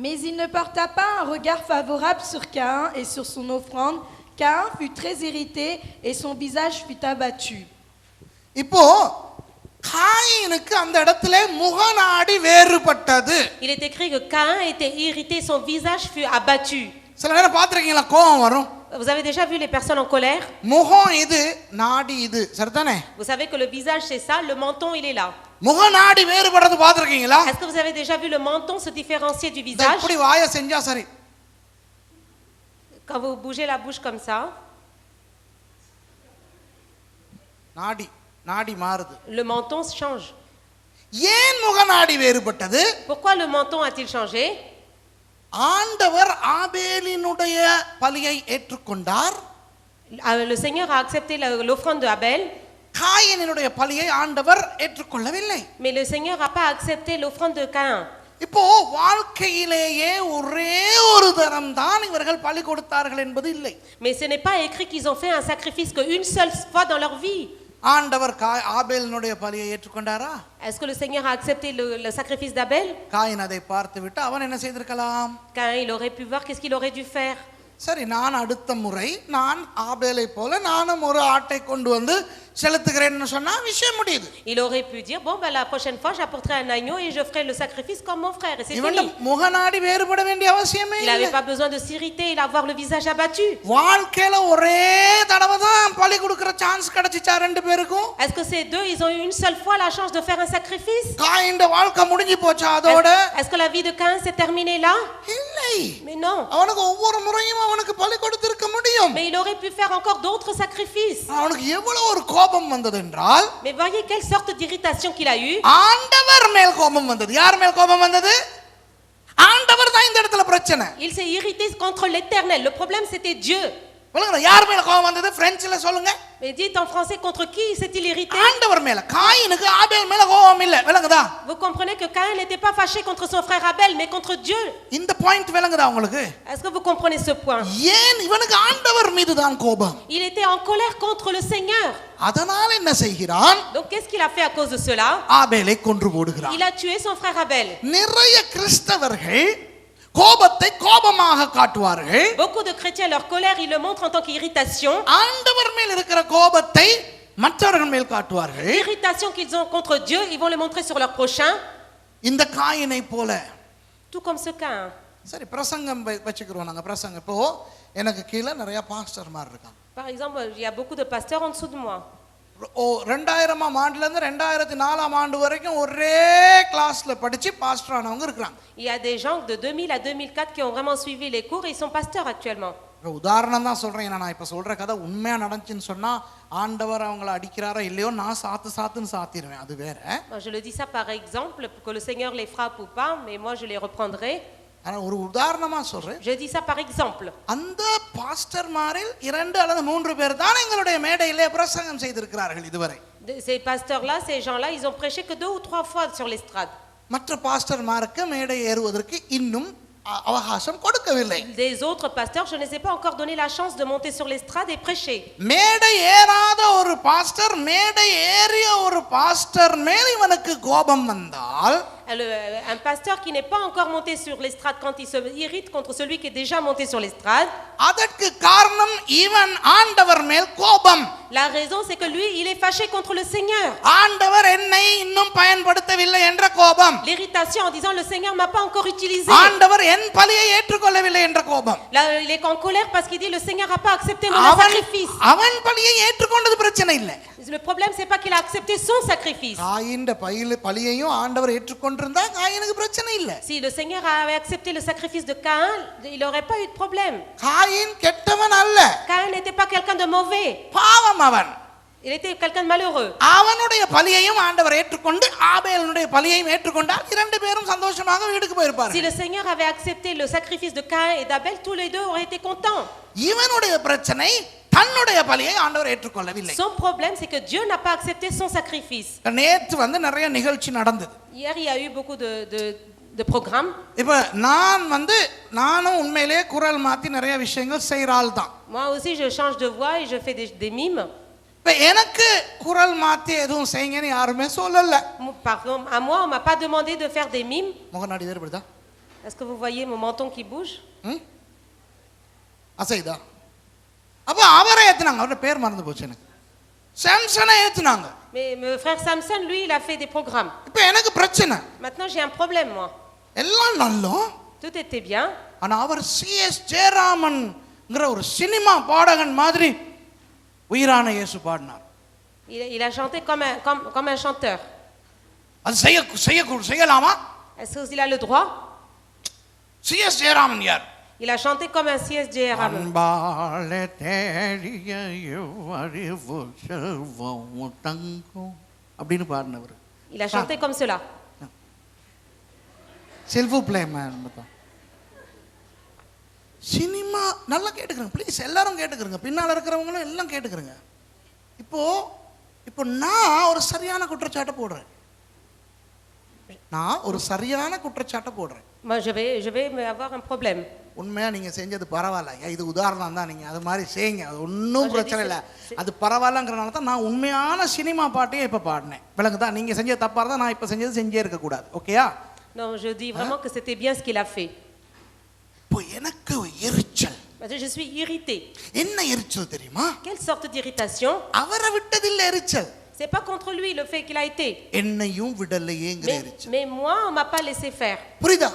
S3: Mais il ne porta pas un regard favorable sur Caïn et sur son offrande. Caïn fut très irrité et son visage fut abattu.
S1: இப்போ காயினுக்கு அந்த இடத்திலே முகநாடி வேறுபட்டது.
S2: Il est écrit que Caïn était irrité, son visage fut abattu.
S1: சில நேரம் பாத்துறீங்களா கோபம் வரும்.
S2: Vous avez déjà vu les personnes en colère?
S1: முகம் இது, நாடி இது, சரிதானே?
S2: Vous savez que le visage c'est ça, le menton il est là.
S1: முகநாடி வேறுபடுறது பாத்துறீங்களா?
S2: Est-ce que vous avez déjà vu le menton se différencier du visage?
S1: இப்படி வாயை செஞ்சா சரி.
S2: Quand vous bougez la bouche comme ça,
S1: நாடி மாறுது.
S2: le menton change.
S1: ஏன் முகநாடி வேறுபட்டது?
S2: Pourquoi le menton a-t-il changé?
S1: ஆண்டவர் ஆபேலினுடைய பலியை ஏற்றுக்கொண்டார்.
S2: Le Seigneur a accepté l'offrande de Abel.
S1: காயினுடைய பலியை ஆண்டவர் ஏற்றுக்கொள்ளவில்லை.
S2: Mais le Seigneur n'a pas accepté l'offrande de Caïn.
S1: இப்போ வாழ்க்கையிலேயே ஒரே ஒரு தரம் தான் இவர்கள் பலி கொடுத்தார்கள் என்பது இல்லை.
S2: Mais ce n'est pas écrit qu'ils ont fait un sacrifice qu'une seule fois dans leur vie.
S1: ஆண்டவர் ஆபேலினுடைய பலியை ஏற்றுக்கொண்டாரா?
S2: Est-ce que le Seigneur a accepté le sacrifice d'Abel?
S1: Coin அதை பார்த்துவிட்டு அவன் என்ன செய்திருக்கலாம்?
S2: Caïn il aurait pu voir qu'est-ce qu'il aurait dû faire.
S1: சரி, நான் அடுத்த முறை நான் ஆபேலை போல நானும் ஒரு ஆட்டை கொண்டு வந்து செலுத்துகிறேன்னு சொன்னா விஷயம் முடியுது.
S2: Il aurait pu dire bon ben la prochaine fois j'apporterai un agneau et je ferai le sacrifice comme mon frère et c'est
S1: இவன்
S2: fini.
S1: முகநாடி வேறுபட வேண்டிய அவசியமே
S2: Il
S1: இல்லை.
S2: n'avait pas besoin de s'irriter, il avoir le visage abattu.
S1: வாழ்க்கையில ஒரே தடவை தான் பலி கொடுக்கிற சான்ஸ் கிடைச்சிச்சா ரெண்டு பேருக்கும்?
S2: Est-ce que ces deux ils ont eu une seule fois la chance de faire un sacrifice?
S1: Coin வாழ்க்கை முடிஞ்சு போச்சா அதோட?
S2: Est-ce que la vie de Caïn s'est terminée là?
S1: இல்லை.
S2: Mais non.
S1: அவனுக்கு ஒவ்வொரு முறையும் அவனுக்கு பலி கொடுத்திருக்க முடியும்.
S2: Mais il aurait pu faire encore d'autres sacrifices.
S1: அவனுக்கு எவ்வளவு ஒரு கோபம் வந்தது என்றால்,
S2: Mais voyez quelle sorte d'irritation qu'il a eu.
S1: ஆண்டவர் மேல் கோபம் வந்தது. யார் மேல் கோபம் வந்தது? ஆண்டவர் தான் இந்த இடத்துல பிரச்சனை.
S2: Il s'est irrité contre l'Éternel. Le problème c'était Dieu.
S1: யார் மேல கோபம் வந்தது? பிரெஞ்சில சொல்லுங்க.
S2: Mais dites en français contre qui s'est-il irrité?
S1: ஆண்டவர் மேல. காயினுக்கு ஆபேல் மேல கோபம் இல்ல. விளங்குதா?
S2: Vous comprenez que Caïn n'était pas fâché contre son frère Abel mais contre Dieu.
S1: இந்த பாயிண்ட் விளங்குதா உங்களுக்கு?
S2: Est-ce que vous comprenez ce point?
S1: ஏன் இவனுக்கு ஆண்டவர் மீது தான் கோபம்?
S2: Il était en colère contre le Seigneur.
S1: அதனால என்ன செய்கிறான்?
S2: Donc qu'est-ce qu'il a fait à cause de cela?
S1: ஆபேலை கொன்று போடுகிறான்.
S2: Il a tué son frère Abel.
S1: நிறைய கிறிஸ்தவர்கள் கோபத்தை கோபமாக காட்டுவார்கள்.
S2: Beaucoup de chrétiens leur colère ils le montrent en tant qu'irritation.
S1: ஆண்டவர் மேல் இருக்கிற கோபத்தை மற்றவர்கள் மேல் காட்டுவார்கள்.
S2: L'irritation qu'ils ont contre Dieu, ils vont le montrer sur leur prochain.
S1: இந்த காயினை போல.
S2: Tout comme ce Caïn.
S1: சரி பிரசங்கம் வச்சுக்கிறோம் நாங்க பிரசங்கம். இப்போ எனக்கு கீழே நிறைய பாஸ்டர்மார் இருக்காங்க.
S2: Par exemple, il y a beaucoup de pasteurs en dessous de moi.
S1: 2000ஆம் ஆண்டுல இருந்து 2004ஆம் ஆண்டு வரைக்கும் ஒரே கிளாஸ்ல படிச்சு பாஸ்டர் ஆனவங்க இருக்காங்க.
S2: Il y a des gens de 2000 à 2004 qui ont vraiment suivi les cours et ils sont pasteurs actuellement.
S1: உதாரணம் தான் சொல்றேன். நான் இப்ப சொல்ற கதை உண்மையா நடந்துச்சுன்னு சொன்னா ஆண்டவர் அவங்களை அடிக்கிறாரா இல்லையோ நான் சாத்துன்னு சாத்திடுவேன், அது வேற.
S2: Je le dis ça par exemple, que le Seigneur les frappe ou pas, mais moi je les reprendrai.
S1: ஆனா ஒரு உதாரணமா சொல்றேன்.
S2: Je dis ça par exemple.
S1: அந்த பாஸ்டர்மாரில் 2 அல்லது 3 பேர் தான் எங்களுடைய மேடையிலே பிரசங்கம் செய்திருக்கிறார்கள் இதுவரை.
S2: Ces pasteurs-là, ces gens-là, ils ont prêché que 2 ou 3 fois sur l'estrade.
S1: மற்ற பாஸ்டர்மாருக்கு மேடை ஏறுவதற்கு இன்னும் அவகாசம் கொடுக்கவில்லை.
S2: Des autres pasteurs, je ne les ai pas encore donné la chance de monter sur l'estrade et prêcher.
S1: மேடை ஏறாத ஒரு பாஸ்டர் மேடை ஏறிய ஒரு பாஸ்டர் மேல் இவனுக்கு கோபம் வந்தால்,
S2: Un pasteur qui n'est pas encore monté sur l'estrade, quand il se irrite contre celui qui est déjà monté sur l'estrade,
S1: அதற்கு காரணம் இவன் ஆண்டவர் மேல் கோபம்.
S2: la raison c'est que lui, il est fâché contre le Seigneur.
S1: ஆண்டவர் என்னை இன்னும் பயன்படுத்தவில்லை என்ற கோபம்.
S2: L'irritation en disant le Seigneur m'a pas encore utilisé.
S1: ஆண்டவர் என் பலியை ஏற்றுக்கொள்ளவில்லை என்ற கோபம்.
S2: Là, il est en colère parce qu'il dit le Seigneur a pas accepté mon sacrifice.
S1: அவன் பலியை ஏற்றுக்கொண்டது பிரச்சனை இல்லை.
S2: Le problème c'est pas qu'il a accepté son sacrifice.
S1: காயின் பலியையும் ஆண்டவர் ஏற்றுக்கொண்டிருந்தா காயினுக்கு பிரச்சனை இல்லை.
S2: Si le Seigneur avait accepté le sacrifice de Caïn, il n'aurait pas eu de problème.
S1: Coin கெட்டவன் அல்ல.
S2: Caïn n'était pas quelqu'un de mauvais.
S1: பாவம் அவன்.
S2: Il était quelqu'un de malheureux.
S1: அவனுடைய பலியையும் ஆண்டவர் ஏற்றுக்கொண்டு ஆபேலுடைய பலியையும் ஏற்றுக்கொண்டால் 2 பேரும் சந்தோஷமாக வீட்டுக்கு போயிருப்பார்கள்.
S2: Si le Seigneur avait accepté le sacrifice de Caïn et d'Abel, tous les deux auraient été contents.
S1: இவனுடைய பிரச்சனை தன்னுடைய பலியை ஆண்டவர் ஏற்றுக்கொள்ளவில்லை.
S2: Son problème c'est que Dieu n'a pas accepté son sacrifice.
S1: நேத்து நிறைய நிகழ்ச்சி நடந்தது.
S2: Hier il y a eu beaucoup de programmes.
S1: இப்ப நானும் உண்மையிலேயே குரல் மாத்தி நிறைய விஷயங்கள் செய்றாள் தான்.
S2: Moi aussi je change de voix et je fais des mimes.
S1: இப்ப எனக்கு குரல் மாத்தி எதுவும் செய்யுங்கன்னு யாருமே சொல்லல.
S2: Par exemple, à moi on m'a pas demandé de faire des mimes.
S1: முகநாடி வேறுபடுதா?
S2: Est-ce que vous voyez mon menton qui bouge?
S1: அசைதா? அப்ப அவரை ஏத்துனாங்க. அவரோட பேர் மறந்து போச்சு எனக்கு. சாம்சனை ஏத்துனாங்க.
S2: Mais mon frère Samson lui il a fait des programmes.
S1: இப்ப எனக்கு பிரச்சனை.
S2: Maintenant j'ai un problème moi.
S1: எல்லாம் நல்லா.
S2: Tout était bien.
S1: ஆனா அவர் சிஎஸ் ஜெயராமன்ங்கற ஒரு சினிமா பாடகன் மாதிரி உயிரான இயேசு பாடினார்.
S2: Il a chanté comme un chanteur.
S1: அது செய்யலாமா?
S2: Est-ce qu'il a le droit?
S1: CS Jayaraman யார்?
S2: Il a chanté comme un C.S. Jayaraman.
S1: அன்பாலே தேடிய அறிவு செல்வம் தங்கும் அப்படின்னு பாடினவர்.
S2: Il a chanté comme cela.
S1: செல்வ பிளேமேன் சினிமா நல்லா கேட்டுக்கிறேங்க ப்ளீஸ், எல்லாரும் கேட்டுக்கிறங்க, பின்னால் இருக்கிறவங்களும் எல்லாம் கேட்டுக்கிறங்க. இப்போ நான் ஒரு சரியான குற்றச்சாட்டை போடுறேன்.
S2: Moi je vais avoir un problème.
S1: உண்மையா நீங்க செஞ்சது பரவாயில்ல, இது உதாரணம் தான், நீங்க அது மாதிரி செய்யுங்க, அது ஒன்றும் பிரச்சனை இல்லை, அது பரவாயில்லங்கிறனால தான் நான் உண்மையான சினிமா பாட்டையும் இப்போ பாடினேன். விளங்குதா? நீங்க செஞ்சது தப்பா இருந்தால் நான் இப்போ செஞ்சது செஞ்சே இருக்கக்கூடாது. ஓகேயா?
S2: Non, je dis vraiment que c'était bien ce qu'il a fait.
S1: இப்போ எனக்கு எரிச்சல்.
S2: Parce que je suis irritée.
S1: என்ன எரிச்சல் தெரியுமா?
S2: Quelle sorte d'irritation?
S1: அவரை விட்டதில்லை எரிச்சல்,
S2: C'est pas contre lui le fait qu'il a été.
S1: என்னையும் விடலையேங்கிற
S2: Mais,
S1: எரிச்சல்.
S2: mais moi, on m'a pas laissé faire.
S1: புரியுதா?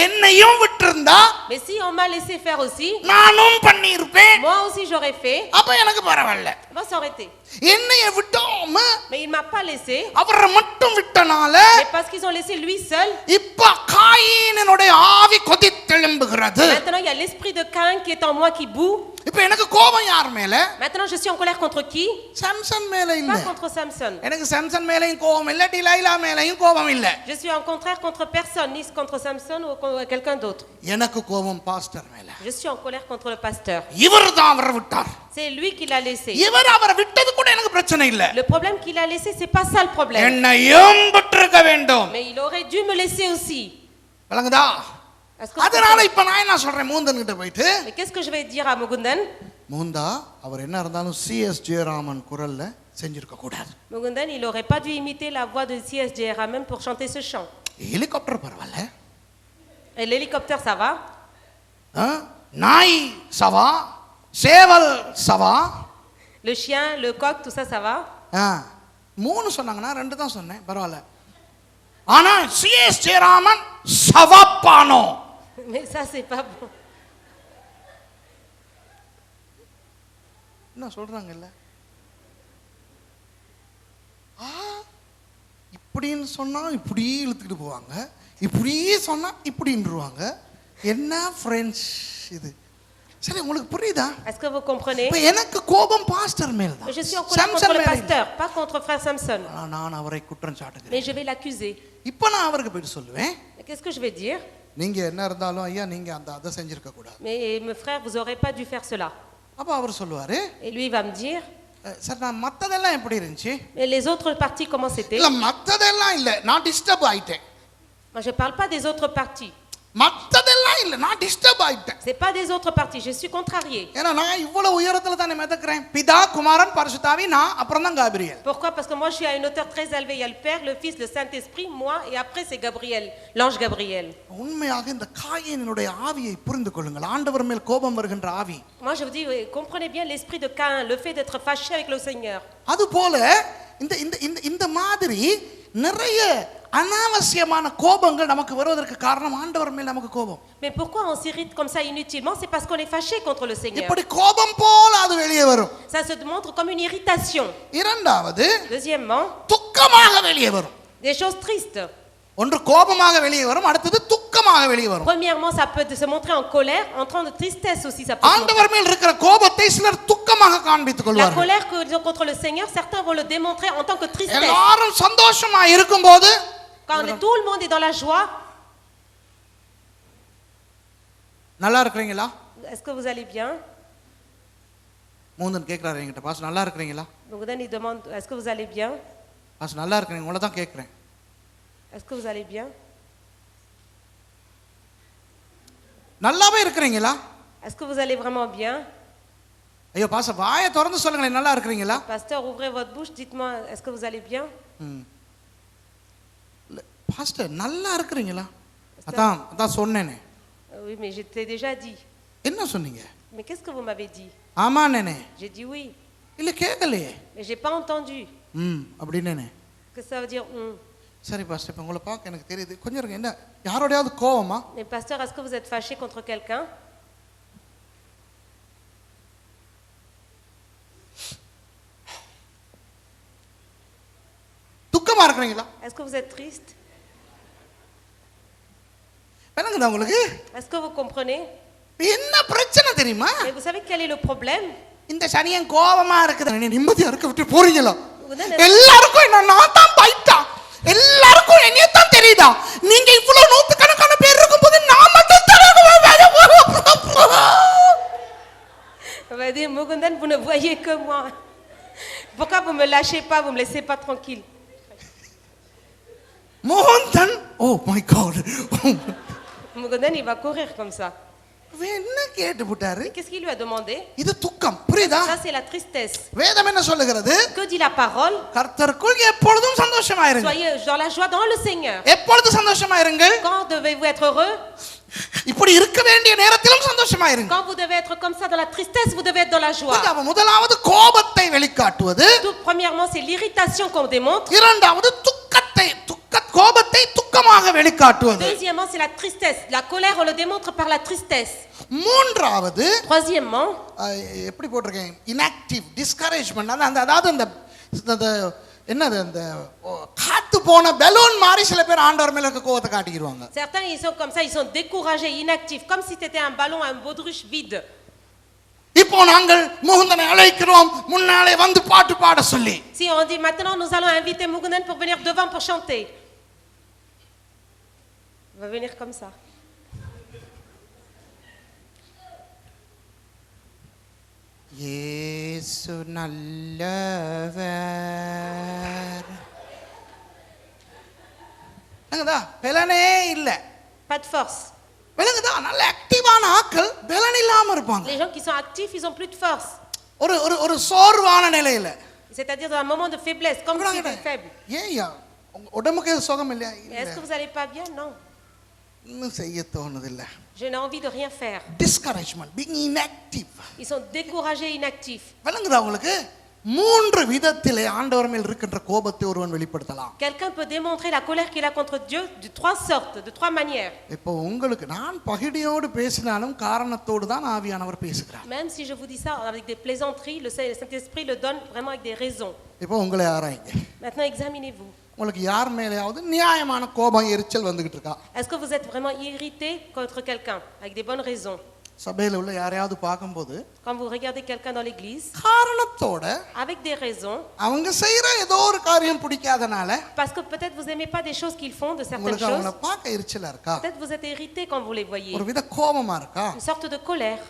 S1: என்னையும் விட்டிருந்தா
S2: Mais si on m'a laissé faire aussi,
S1: நானும் பண்ணியிருப்பேன்,
S2: moi aussi j'aurais fait.
S1: அப்ப எனக்கு பரவாயில்ல.
S2: Moi, ça aurait été.
S1: என்னைய விட்டோம
S2: Mais il m'a pas laissé.
S1: அவரை மட்டும் விட்டனால
S2: Mais parce qu'ils ont laissé lui seul.
S1: இப்ப காயீனனுடைய ஆவி கொதித்தெழும்புகிறது.
S2: Maintenant, il y a l'esprit de Caïn qui est en moi qui bout.
S1: இப்ப எனக்கு கோபம் யார் மேல?
S2: Maintenant, je suis en colère contre qui?
S1: Samson மேல இல்ல.
S2: Pas contre Samson.
S1: எனக்கு சாம்சன் மேலயும் கோபம் இல்ல, டிலைலா மேலயும் கோபம் இல்ல.
S2: Je suis en contraire contre personne, ni contre Samson ou contre quelqu'un d'autre.
S1: எனக்கு கோபம் பாஸ்டர் மேல.
S2: Je suis en colère contre le pasteur.
S1: இவர்தான் அவரை விட்டார்.
S2: C'est lui qui l'a laissé.
S1: இவர் அவரை விட்டது கூட எனக்கு பிரச்சனை இல்ல.
S2: Le problème qu'il a laissé, c'est pas ça le problème.
S1: என்னையும் விட்டிருக்க வேண்டும்.
S2: Mais il aurait dû me laisser aussi.
S1: விளங்குதா?
S2: Est-ce que vous
S1: அதனால
S2: comprenez?
S1: இப்ப நான் என்ன சொல்றேன், மூந்தன் கிட்ட போயிட்டு,
S2: Mais qu'est-ce que je vais dire à Mugundan?
S1: மூந்தா அவர் என்ன இருந்தாலும் சிஎஸ் ஜெயராமன் குரல்ல செஞ்சிருக்க கூடாது.
S2: Mugundan, il aurait pas dû imiter la voix de C.S. Jera même pour chanter ce chant.
S1: Helicopter பரவாயில்ல,
S2: Et l'hélicoptère, ça va?
S1: நாய் சவா, சேவல் சவா,
S2: Le chien, le coq, tout ça, ça va?
S1: மூணு சொன்னாங்கன்னா ரெண்டு தான் சொன்னேன், பரவாயில்ல. ஆனா சிஎஸ் ஜெயராமன் சவப்பானோ.
S2: Mais ça, c'est pas bon.
S1: என்ன சொல்றாங்கல்ல, இப்படின்னு சொன்னா இப்படி இழுத்துக்கிட்டு போவாங்க, இப்படி சொன்னா இப்படின்றுவாங்க. என்ன ஃப்ரெண்ட்ஸ் இது? சரி, உங்களுக்கு புரியுதா?
S2: Est-ce que vous comprenez?
S1: இப்ப எனக்கு கோபம் பாஸ்டர் மேல தான்.
S2: Je suis en colère contre le pasteur, pas contre frère Samson.
S1: நான் அவரை குற்றம் சாட்டுகிறேன்.
S2: Mais je vais l'accuser.
S1: இப்ப நான் அவருக்கு போய் சொல்லுவேன்,
S2: Qu'est-ce que je vais dire?
S1: நீங்க என்ன இருந்தாலும் ஐயா நீங்க அந்த அதை செஞ்சிருக்க கூடாது.
S2: Mais mes frères, vous aurez pas dû faire cela.
S1: அப்ப அவர் சொல்லுவாரு,
S2: Et lui, il va me dire,
S1: sir நான் மத்ததெல்லாம் எப்படி இருந்துச்சு?
S2: mais les autres parties, comment c'était?
S1: இல்ல மத்ததெல்லாம் இல்ல, நான் டிஸ்டர்ப் ஆயிட்டேன்.
S2: Moi, je parle pas des autres parties.
S1: மத்ததெல்லாம் இல்ல, நான் டிஸ்டர்ப் ஆயிட்டேன்.
S2: C'est pas des autres parties, je suis contrarié.
S1: ஏன்னா நான் இவ்வளவு உயரத்துல தானே மிதக்கிறேன். பிதா, குமாரன், பரிசுத்தாவி, நான் அப்புறம் தான் Gabriel.
S2: Pourquoi? Parce que moi, je suis à une hauteur très élevée. Il y a le Père, le Fils, le Saint-Esprit, moi, et après, c'est Gabriel, l'ange Gabriel.
S1: உண்மையாக இந்த காயீனுடைய ஆவியை புரிந்து கொள்ளுங்கள். ஆண்டவர் மேல் கோபம் வருகின்ற ஆவி.
S2: Moi, je vous dis, comprenez bien l'esprit de Caïn, le fait d'être fâché avec le Seigneur.
S1: அது போல இந்த இந்த இந்த இந்த மாதிரி நிறைய அனாவசியமான கோபங்கள் நமக்கு வருவதற்கு காரணம் ஆண்டவர் மேல் நமக்கு கோபம்.
S2: Mais pourquoi on s'irrite comme ça inutilement? C'est parce qu'on est fâché contre le Seigneur.
S1: இப்படி கோபம் போல அது வெளியே வரும்.
S2: Ça se montre comme une irritation.
S1: இரண்டாவது,
S2: Deuxièmement,
S1: துக்கமாக வெளியே வரும்.
S2: des choses tristes.
S1: ஒன்று கோபமாக வெளியே வரும், அடுத்தது துக்கமாக வெளியே வரும்.
S2: Premièrement, ça peut se montrer en colère, en train de tristesse aussi, ça peut se montrer.
S1: ஆண்டவர் மேல் இருக்கிற கோபத்தை சிலர் துக்கமாக காண்பித்துக்
S2: La
S1: கொள்வார்கள்.
S2: colère qu'ils ont contre le Seigneur, certains vont le démontrer en tant que tristesse.
S1: எல்லாரும் சந்தோஷமா இருக்கும்போது,
S2: Quand tout le monde est dans la joie,
S1: நல்லா இருக்கிறீங்களா?
S2: est-ce que vous allez bien?
S1: மூந்தன் கேட்கிறாரு என்கிட்ட, பாஸ் நல்லா இருக்கிறீங்களா?
S2: Mugundan, il demande, est-ce que vous allez bien?
S1: Boss நல்லா இருக்கிறீங்க, உங்களை தான் கேட்கிறேன்.
S2: Est-ce que vous allez bien?
S1: நல்லாவே இருக்கிறீங்களா?
S2: Est-ce que vous allez vraiment bien?
S1: ஐயோ பாஸ் வாயை திறந்து சொல்லுங்களேன், நல்லா இருக்கிறீங்களா?
S2: Pasteur, ouvrez votre bouche, dites-moi, est-ce que vous allez bien?
S1: Pastor நல்லா இருக்கிறீங்களா? அதான் அதான் சொன்னேனே.
S2: Oui, mais je t'ai déjà dit.
S1: என்ன சொன்னீங்க?
S2: Mais qu'est-ce que vous m'avez dit?
S1: ஆமா நேனே.
S2: J'ai dit oui.
S1: இல்ல கேட்கலையே.
S2: Mais j'ai pas entendu.
S1: அப்படின்னு.
S2: Que ça veut dire
S1: சரி பாஸ்டர், இப்போ உங்களை பார்க்க எனக்கு தெரியுது. கொஞ்சம் இருங்க, என்ன யாரோடையாவது கோவமா?
S2: Mais pasteur, est-ce que vous êtes fâché contre quelqu'un?
S1: துக்கமா இருக்கிறீங்களா?
S2: Est-ce que vous êtes triste?
S1: என்னங்கடா உங்களுக்கு?
S2: Est-ce que vous comprenez?
S1: என்ன பிரச்சனை தெரியுமா?
S2: Mais vous savez quel est le problème?
S1: இந்த சனியன் கோவமா இருக்குது. நீ நிம்மதியா இருக்க விட்டு போறீங்களா? எல்லாருக்கும் என்ன நான் தான் பைட்டா, எல்லாருக்கும் என்னைய தான் தெரியுதா? நீங்க இவ்வளவு நூத்துக்கணக்கான பேர் இருக்கும்போது நான் மட்டும்
S2: On va dire, Mugundan, vous ne voyez que moi. Pourquoi vous me lâchez pas, vous me laissez pas tranquille?
S1: மோகன், oh my god.
S2: Mugundan, il va courir comme ça.
S1: என்ன கேட்டு போட்டாரு?
S2: Qu'est-ce qu'il lui a demandé?
S1: இது துக்கம், புரியுதா?
S2: Ça c'est la tristesse.
S1: வேதம் என்ன சொல்லுகிறது?
S2: Que dit la parole?
S1: கர்த்தருக்குள் எப்பொழுதும் சந்தோஷமா இருங்க.
S2: Soyez dans la joie dans le Seigneur.
S1: எப்பொழுது சந்தோஷமா இருங்கள்?
S2: Quand devez-vous être heureux?
S1: இப்படி இருக்க வேண்டிய நேரத்திலும் சந்தோஷமா இருங்க.
S2: Quand vous devez être comme ça dans la tristesse, vous devez être dans la joie.
S1: அப்ப முதலாவது கோபத்தை வெளிக்காட்டுவது,
S2: Tout premièrement, c'est l'irritation qu'on démontre.
S1: இரண்டாவது கோபத்தை துக்கமாக வெளிக்காட்டுவது.
S2: Deuxièmement, c'est la tristesse. La colère, on le démontre par la tristesse.
S1: மூன்றாவது,
S2: Troisièmement,
S1: எப்படி போட்டிருக்கேன், inactive discouragement. அதாவது அந்த என்னது, அந்த காத்து போன பலூன் மாதிரி சில பேர் ஆண்டவர் மேல இருக்க கோபத்தை காட்டிடுவாங்க.
S2: certains ils sont comme ça, ils sont découragés, inactifs, comme si c'était un ballon, un baudruche vide.
S1: இப்போ நாங்கள் முகுந்தனை அழைக்கிறோம் முன்னாலே வந்து பாட்டு பாட சொல்லி.
S2: Si on dit maintenant nous allons inviter Mugunan pour venir devant pour chanter. Il va venir comme ça.
S1: இயேசு நல்லவர். என்னங்கடா பலனே இல்ல.
S2: Pas de force.
S1: விலங்குதா, நல்ல ஆக்டிவான ஆட்கள் பலன் இல்லாம இருப்பாங்க.
S2: Les gens qui sont actifs, ils ont plus de force.
S1: ஒரு சோர்வான நிலையில.
S2: C'est-à-dire dans un moment de faiblesse, comme si vous êtes faible.
S1: ஏய்யா உடம்புக்கு சுகம் இல்லையா?
S2: Est-ce que vous allez pas bien? Non.
S1: இன்னும் செய்ய தோணுதில்லை.
S2: Je n'ai envie de rien faire.
S1: Discouragement, being inactive.
S2: Ils sont découragés, inactifs.
S1: விலங்குதா உங்களுக்கு? மூன்று விதத்திலே ஆண்டவர் மேல் இருக்கின்ற கோபத்தை ஒருவன் வெளிப்படுத்தலாம்.
S2: Quelqu'un peut démontrer la colère qu'il a contre Dieu de trois sortes, de trois manières.
S1: இப்போ உங்களுக்கு நான் பகிடியோடு பேசினாலும் காரணத்தோடு தான் ஆவியானவர் பேசுகிறார்.
S2: Même si je vous dis ça avec des plaisanteries, le Saint-Esprit le donne vraiment avec des raisons.
S1: இப்போ உங்களை ஆராய்ங்க.
S2: Maintenant, examinez-vous.
S1: உங்களுக்கு யார் மேலேயாவது நியாயமான கோபம் எரிச்சல் வந்துகிட்டு இருக்கா?
S2: Est-ce que vous êtes vraiment irrité contre quelqu'un avec des bonnes raisons?
S1: சபையில உள்ள யாரையாவது பார்க்கும்போது
S2: Quand vous regardez quelqu'un dans l'église,
S1: காரணத்தோட
S2: avec des raisons,
S1: அவங்க செய்யற ஏதோ ஒரு காரியம் பிடிக்காதனால
S2: parce que peut-être vous aimez pas des choses qu'ils font, de certaines
S1: உங்களுக்கு அவங்கள
S2: choses,
S1: பார்க்க எரிச்சலா இருக்கா?
S2: peut-être vous êtes irrité quand vous les voyez,
S1: ஒரு வித கோபமா இருக்கா?
S2: une sorte de colère.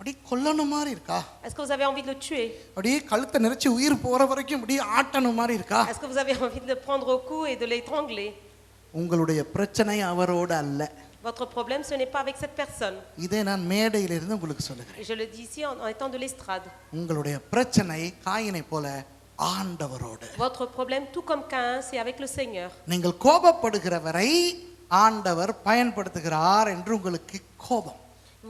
S1: அப்படி கொல்லணும் மாதிரி இருக்கா?
S2: Est-ce que vous avez envie de le tuer?
S1: அப்படி கழுத்தை நெரிச்சு உயிர் போற வரைக்கும் அப்படி ஆட்டணும் மாதிரி இருக்கா?
S2: Est-ce que vous avez envie de le prendre au cou et de l'étrangler?
S1: உங்களுடைய பிரச்சனை அவரோடு அல்ல.
S2: Votre problème, ce n'est pas avec cette personne.
S1: இதை நான் மேடையிலிருந்து உங்களுக்கு சொல்லுகிறேன்.
S2: Et je le dis ici en étant de l'estrade.
S1: உங்களுடைய பிரச்சனை காயினை போல ஆண்டவரோடு.
S2: Votre problème, tout comme Caïn, c'est avec le Seigneur.
S1: நீங்கள் கோபப்படுகிறவரை ஆண்டவர் பயன்படுத்துகிறார் என்று உங்களுக்கு கோபம்.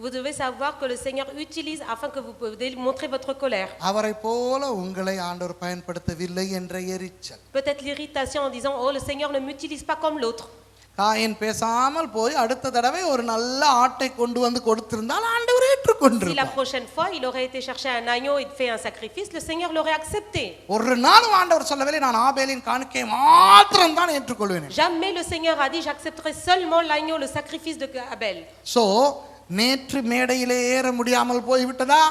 S2: Vous devez savoir que le Seigneur utilise afin que vous puissiez montrer votre colère.
S1: அவரை போல உங்களை ஆண்டவர் பயன்படுத்தவில்லை என்ற எரிச்சல்.
S2: Peut-être l'irritation en disant oh le Seigneur ne m'utilise pas comme l'autre.
S1: Coin பேசாமல் போய் அடுத்த தடவை ஒரு நல்ல ஆட்டை கொண்டு வந்து கொடுத்திருந்தால் ஆண்டவர்
S2: Si la
S1: ஏற்றுக்கொண்டிருப்பார்.
S2: prochaine fois il aurait été chercher un agneau et fait un sacrifice, le Seigneur l'aurait accepté.
S1: ஒரு நாளும் ஆண்டவர் சொல்லவில்லை நான் ஆபேலின் காணிக்கையை மாத்திரம் தான் ஏற்றுக்கொள்வேன்.
S2: Jamais le Seigneur a dit j'accepterai seulement l'agneau, le sacrifice de Abel.
S1: So நேற்று மேடையிலே ஏற முடியாமல் போய்விட்டதா?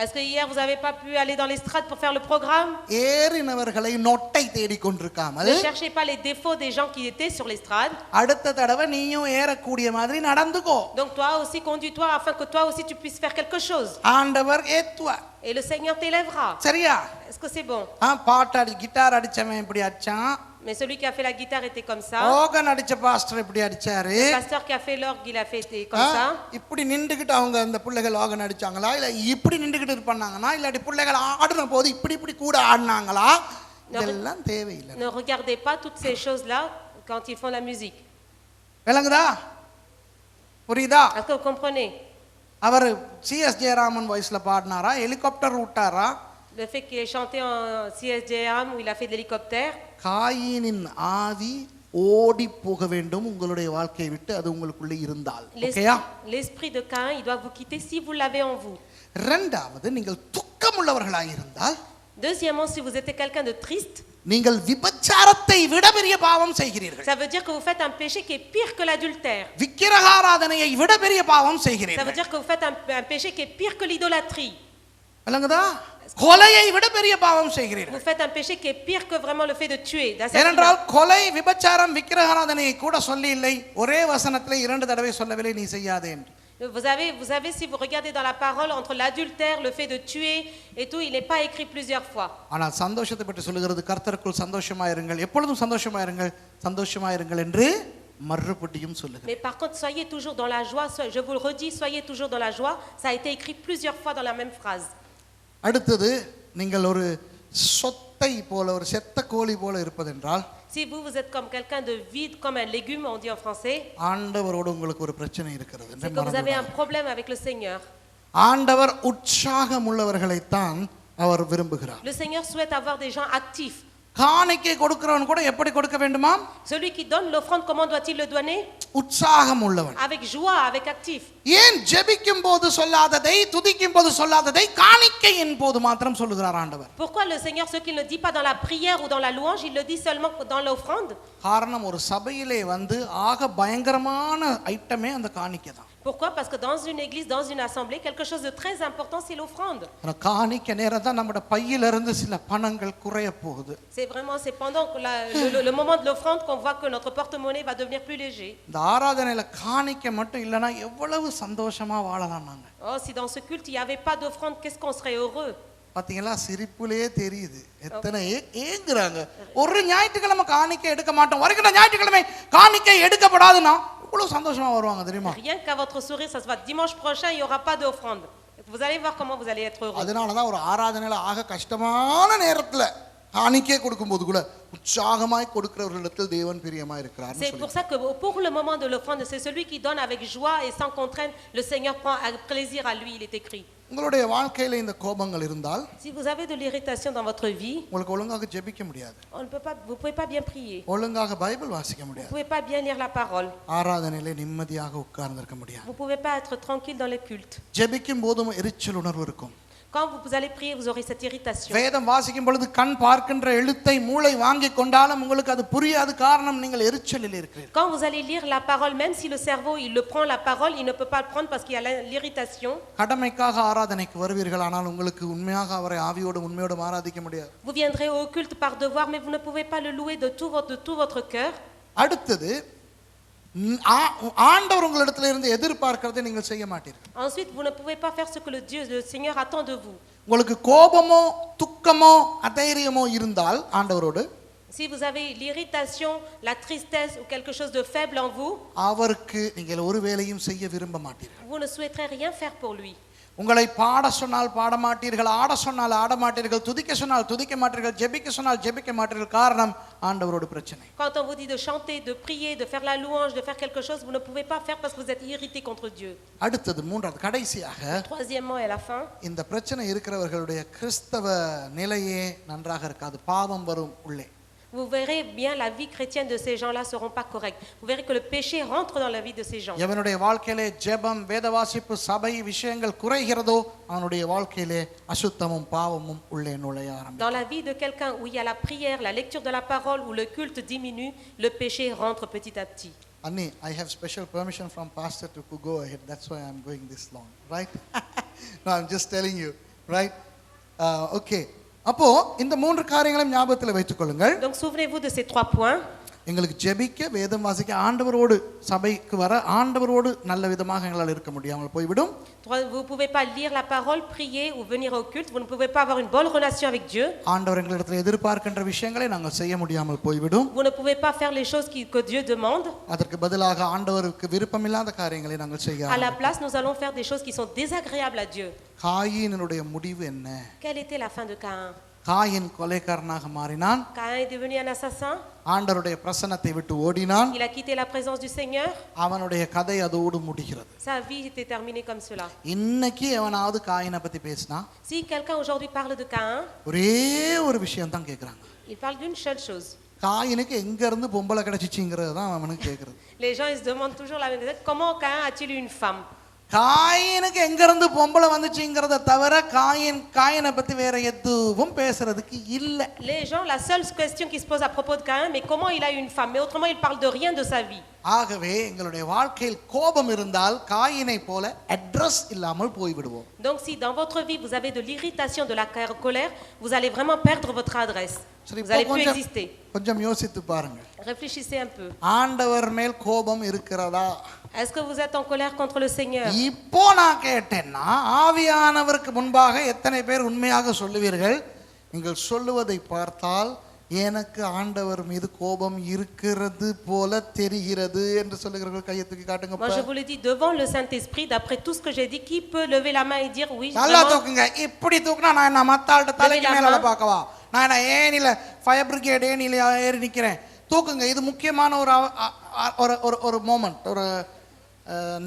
S2: Est-ce que hier vous n'avez pas pu aller dans l'estrade pour faire le programme?
S1: ஏறினவர்களை நொட்டை தேடிக் கொண்டிருக்காமல்
S2: Ne cherchez pas les défauts des gens qui étaient sur l'estrade.
S1: அடுத்த தடவை நீயும் ஏறக்கூடிய மாதிரி நடந்துக்கோ.
S2: Donc toi aussi conduis-toi afin que toi aussi tu puisses faire quelque chose.
S1: ஆண்டவர் ஏத்துவார்.
S2: Et le Seigneur t'élèvera.
S1: சரியா?
S2: Est-ce que c'est bon?
S1: பாட்டாடி கிட்டார் அடிச்சவன் இப்படி அடிச்சான்.
S2: Mais celui qui a fait la guitare était comme ça.
S1: ஓகன் அடிச்ச பாஸ்டர் இப்படி அடிச்சாரு.
S2: Le pasteur qui a fait l'orgue, il a fait comme ça.
S1: இப்படி நின்றுகிட்டு அவங்க அந்த பிள்ளைகள் ஓகன் அடிச்சாங்களா இல்ல இப்படி நின்றுகிட்டு பண்ணாங்கன்னா இல்லாட்டி பிள்ளைகள் ஆடுன போது இப்படி இப்படி கூட ஆடினாங்களா? இதெல்லாம் தேவையில்லை.
S2: Ne regardez pas toutes ces choses-là quand ils font la musique.
S1: விளங்குதா? புரியுதா?
S2: Est-ce que vous comprenez?
S1: அவர் சிஎஸ் ஜெயராமன் வாய்ஸ்ல பாடினாரா ஹெலிகாப்டர் விட்டாரா?
S2: Le fait qu'il ait chanté en CSJM où il a fait de l'hélicoptère.
S1: காயினின் ஆவி ஓடி போக வேண்டும் உங்களுடைய வாழ்க்கையை விட்டு அது உங்களுக்குள்ள இருந்தால். ஓகேயா?
S2: L'esprit de Caïn, il doit vous quitter si vous l'avez en vous.
S1: இரண்டாவது நீங்கள் துக்கமுள்ளவர்களாய் இருந்தால்.
S2: Deuxièmement, si vous êtes quelqu'un de triste,
S1: நீங்கள் விபச்சாரத்தை விட பெரிய பாவம் செய்கிறீர்கள்.
S2: ça veut dire que vous faites un péché qui est pire que l'adultère.
S1: விக்கிரகாராதனையை விட பெரிய பாவம்
S2: Ça veut
S1: செய்கிறீர்கள்.
S2: dire que vous faites un péché qui est pire que l'idolâtrie.
S1: விளங்குதா? கொலையை விட பெரிய பாவம் செய்கிறீர்கள்.
S2: Vous faites un péché qui est pire que vraiment le fait de tuer.
S1: ஏனென்றால் கொலை விபச்சாரம் விக்கிரகாராதனையை கூட சொல்லி இல்லை ஒரே வசனத்திலே இரண்டு தடவை சொல்லவில்லை நீ செய்யாதே என்று.
S2: Vous avez, si vous regardez dans la parole, entre l'adultère, le fait de tuer et tout, il n'est pas écrit plusieurs fois.
S1: ஆனால் சந்தோஷத்தை பற்றி சொல்லுகிறது கர்த்தருக்குள் சந்தோஷமாயிருங்கள் எப்பொழுதும் சந்தோஷமாயிருங்கள் சந்தோஷமாயிருங்கள் என்று மறுபடியும் சொல்லுகிறது.
S2: Mais par contre, soyez toujours dans la joie. Je vous le redis, soyez toujours dans la joie. Ça a été écrit plusieurs fois dans la même phrase.
S1: அடுத்தது நீங்கள் ஒரு சொத்தை செத்தை போல ஒரு செத்த கோழி போல இருப்பதென்றால்
S2: Si vous, vous êtes comme quelqu'un de vide, comme un légume, on dit en français,
S1: ஆண்டவரோடு உங்களுக்கு ஒரு பிரச்சனை இருக்கிறது
S2: c'est
S1: என்று
S2: que vous avez
S1: மறந்துவிடாதீர்கள்.
S2: un problème avec le Seigneur.
S1: ஆண்டவர் உற்சாகம் உள்ளவர்களைத்தான் அவர் விரும்புகிறார்.
S2: Le Seigneur souhaite avoir des gens actifs.
S1: காணிக்கை கொடுக்கிறவன் கூட எப்படி கொடுக்க வேண்டுமா?
S2: Celui qui donne l'offrande, comment doit-il le donner?
S1: உற்சாகம் உள்ளவன்.
S2: Avec joie, avec actif.
S1: ஏன் ஜெபிக்கும் போது சொல்லாததை துதிக்கும் போது சொல்லாததை காணிக்கையின் போது மாத்திரம் சொல்லுகிறார் ஆண்டவர்?
S2: Pourquoi le Seigneur, ce qu'il ne dit pas dans la prière ou dans la louange, il le dit seulement dans l'offrande?
S1: காரணம் ஒரு சபையிலே வந்து ஆக பயங்கரமான ஐட்டமே அந்த காணிக்கை தான்.
S2: Pourquoi? Parce que dans une église, dans une assemblée, quelque chose de très important, c'est l'offrande.
S1: அந்த காணிக்கை நேரம் தான் நம்மட பையிலிருந்து சில பணங்கள் குறைய போகுது.
S2: C'est vraiment, c'est pendant que le moment de l'offrande qu'on voit que notre porte-monnaie va devenir plus léger.
S1: இந்த ஆராதனையில காணிக்கை மட்டும் இல்லைன்னா எவ்வளவு சந்தோஷமா வாழலாம் நாங்க.
S2: Oh, si dans ce culte, il n'y avait pas d'offrande, qu'est-ce qu'on serait heureux.
S1: பாத்தீங்களா, சிரிப்புலயே தெரியுது எத்தனை ஏங்குறாங்க. ஒரு ஞாயிற்றுக்கிழமை காணிக்கை எடுக்க மாட்டோம், வருகிற ஞாயிற்றுக்கிழமை காணிக்கை எடுக்கப்படாதுன்னா இவ்வளவு சந்தோஷமா வருவாங்க தெரியுமா?
S2: Rien qu'à votre sourire, ça se voit. Dimanche prochain, il n'y aura pas d'offrande. Vous allez voir comment vous allez être heureux.
S1: அதனாலதான் ஒரு ஆராதனையில ஆக கஷ்டமான நேரத்துல காணிக்கை கொடுக்கும்போது கூட உற்சாகமாய் கொடுக்கிறவர்களிடத்தில் தேவன் பிரியமாய் இருக்கிறார்.
S2: C'est pour ça que pour le moment de l'offrande, c'est celui qui donne avec joie et sans contrainte, le Seigneur prend plaisir à lui, il est écrit.
S1: உங்களுடைய வாழ்க்கையில இந்த கோபங்கள் இருந்தால்,
S2: Si vous avez de l'irritation dans votre vie,
S1: உங்களுக்கு ஒழுங்காக ஜெபிக்க முடியாது,
S2: vous pouvez pas bien prier.
S1: ஒழுங்காக பைபிள் வாசிக்க
S2: Vous
S1: முடியாது,
S2: pouvez pas bien lire la parole.
S1: ஆராதனையில நிம்மதியாக உட்கார்ந்திருக்க முடியாது.
S2: Vous pouvez pas être tranquille dans les cultes.
S1: ஜெபிக்கும் போதும் எரிச்சல் உணர்வு இருக்கும்.
S2: Quand vous allez prier, vous aurez cette irritation.
S1: வேதம் வாசிக்கும் பொழுது கண் பார்க்கின்ற எழுத்தை மூளை வாங்கி கொண்டாலும் உங்களுக்கு அது புரியாது. காரணம் நீங்கள் எரிச்சலில் இருக்கிறீர்கள்.
S2: Quand vous allez lire la parole, même si le cerveau il le prend la parole, il ne peut pas le prendre parce qu'il y a l'irritation.
S1: கடமைக்காக ஆராதனைக்கு வருவீர்கள், ஆனால் உங்களுக்கு உண்மையாக அவரை ஆவியோடு உண்மையோடு ஆராதிக்க முடியாது.
S2: Vous viendrez au culte par devoir, mais vous ne pouvez pas le louer de tout votre cœur.
S1: அடுத்தது, ஆண்டவர் உங்களிடத்தில் இருந்து எதிர்பார்க்கிறதை நீங்கள் செய்ய மாட்டீர்கள்.
S2: Ensuite, vous ne pouvez pas faire ce que le Seigneur attend de vous.
S1: உங்களுக்கு கோபமோ துக்கமோ அதைரியமோ இருந்தால் ஆண்டவரோடு,
S2: Si vous avez l'irritation, la tristesse ou quelque chose de faible en vous,
S1: அவருக்கு நீங்கள் ஒரு வேலையும் செய்ய விரும்ப மாட்டீர்கள்.
S2: vous ne souhaiterez rien faire pour lui.
S1: உங்களை பாட சொன்னால் பாட மாட்டீர்கள், ஆட சொன்னால் ஆட மாட்டீர்கள், துதிக்க சொன்னால் துதிக்க மாட்டீர்கள், ஜெபிக்க சொன்னால் ஜெபிக்க மாட்டீர்கள். காரணம் ஆண்டவரோடு பிரச்சனை.
S2: Quand on vous dit de chanter, de prier, de faire la louange, de faire quelque chose, vous ne pouvez pas faire parce que vous êtes irrité contre Dieu.
S1: அடுத்தது மூன்றாவது கடைசியாக,
S2: Troisièmement et à la fin,
S1: இந்த பிரச்சனை இருக்கிறவர்களுடைய கிறிஸ்தவ நிலையே நன்றாக இருக்காது. பாவம் வரும் உள்ளே.
S2: vous verrez bien la vie chrétienne de ces gens-là seront pas correctes. Vous verrez que le péché rentre dans la vie de ces gens.
S1: எவனுடைய வாழ்க்கையிலே ஜெபம் வேதவாசிப்பு சபை விஷயங்கள் குறைகிறதோ அவனுடைய வாழ்க்கையிலே அசுத்தமும் பாவமும் உள்ளே நுழைய ஆரம்பிக்கும்.
S2: Dans la vie de quelqu'un où il y a la prière, la lecture de la parole, où le culte diminue, le péché rentre petit à petit.
S1: Annie, I have special permission from pastor to go ahead. That's why I'm going this long, right? No, I'm just telling you, right? Okay. அப்போ இந்த மூன்று காரியங்களையும் ஞாபகத்தில் வைத்துக் கொள்ளுங்கள்.
S2: Donc souvenez-vous de ces 3 points.
S1: எங்களுக்கு ஜெபிக்க வேதம் வாசிக்க ஆண்டவரோடு சபைக்கு வர ஆண்டவரோடு நல்ல விதமாக எங்களால் இருக்க முடியாமல் போய்விடும்.
S2: Vous pouvez pas lire la parole, prier ou venir au culte, vous ne pouvez pas avoir une bonne relation avec Dieu.
S1: ஆண்டவர் எங்களிடத்தில் எதிர்பார்க்கின்ற விஷயங்களை நாங்கள் செய்ய முடியாமல் போய்விடும்.
S2: Vous ne pouvez pas faire les choses que Dieu demande.
S1: அதற்கு பதிலாக ஆண்டவருக்கு விருப்பமில்லாத காரியங்களை நாங்கள் செய்ய
S2: À la place, nous allons faire des choses qui sont désagréables à Dieu.
S1: காயினுடைய முடிவு என்ன?
S2: Quelle était la fin de Caïn?
S1: காயின் கொலைக்காரனாக மாறினான்.
S2: Caïn est devenu un assassin.
S1: ஆண்டவருடைய பிரசன்னத்தை விட்டு ஓடினான்.
S2: Il a quitté la présence du Seigneur.
S1: அவனுடைய கதை அதோடு முடிகிறது.
S2: Sa vie était terminée comme cela.
S1: இன்னைக்கு எவனாவது காயினை பத்தி பேசினா,
S2: Si quelqu'un aujourd'hui parle de Caïn,
S1: ஒரே ஒரு விஷயம் தான் கேட்கறாங்க.
S2: il parle d'une seule chose.
S1: காயினுக்கு எங்க இருந்து பொம்பளை கிடைச்சிச்சுங்கிறது தான் அவனுக்கு கேட்கறது.
S2: Les gens ils se demandent toujours la même chose. Comment Caïn a-t-il eu une femme?
S1: காயினுக்கு எங்க இருந்து பொம்பளை வந்துச்சுங்கிறத தவிர காயினை பத்தி வேற எதுவும் பேசுறதுக்கு இல்ல.
S2: Les gens, la seule question qui se pose à propos de Caïn, mais comment il a eu une femme? Mais autrement, il parle de rien de sa vie.
S1: ஆகவே எங்களுடைய வாழ்க்கையில் கோபம் இருந்தால் காயினை போல அட்ரஸ் இல்லாமல் போய்விடுவோம்.
S2: Donc si dans votre vie vous avez de l'irritation, de la colère, vous allez vraiment perdre votre adresse. Vous allez plus exister.
S1: கொஞ்சம் யோசித்து பாருங்க.
S2: Réfléchissez un peu.
S1: ஆண்டவர் மேல் கோபம் இருக்கிறதா?
S2: Est-ce que vous êtes en colère contre le Seigneur?
S1: இப்போ நான் கேட்டேன்னா ஆவியானவருக்கு முன்பாக எத்தனை பேர் உண்மையாக சொல்லுவீர்கள்? நீங்கள் சொல்லுவதை பார்த்தால் எனக்கு ஆண்டவர் மீது கோபம் இருக்கிறது போல தெரிகிறது என்று சொல்லுகிறவர்கள் கையை தூக்கி காட்டுங்க.
S2: Moi je vous le dis devant le Saint-Esprit, d'après tout ce que j'ai dit, qui peut lever la main et dire oui?
S1: நல்லா தூக்குங்க. இப்படி தூக்குனா நான் என்ன மத்தாள்கிட்ட தலைக்கு மேல பார்க்கவா? நான் ஏனில ஃபயர் பிரிகேட் ஏனில ஏறி நிற்கிறேன். தூக்குங்க. இது முக்கியமான ஒரு மோமெண்ட், ஒரு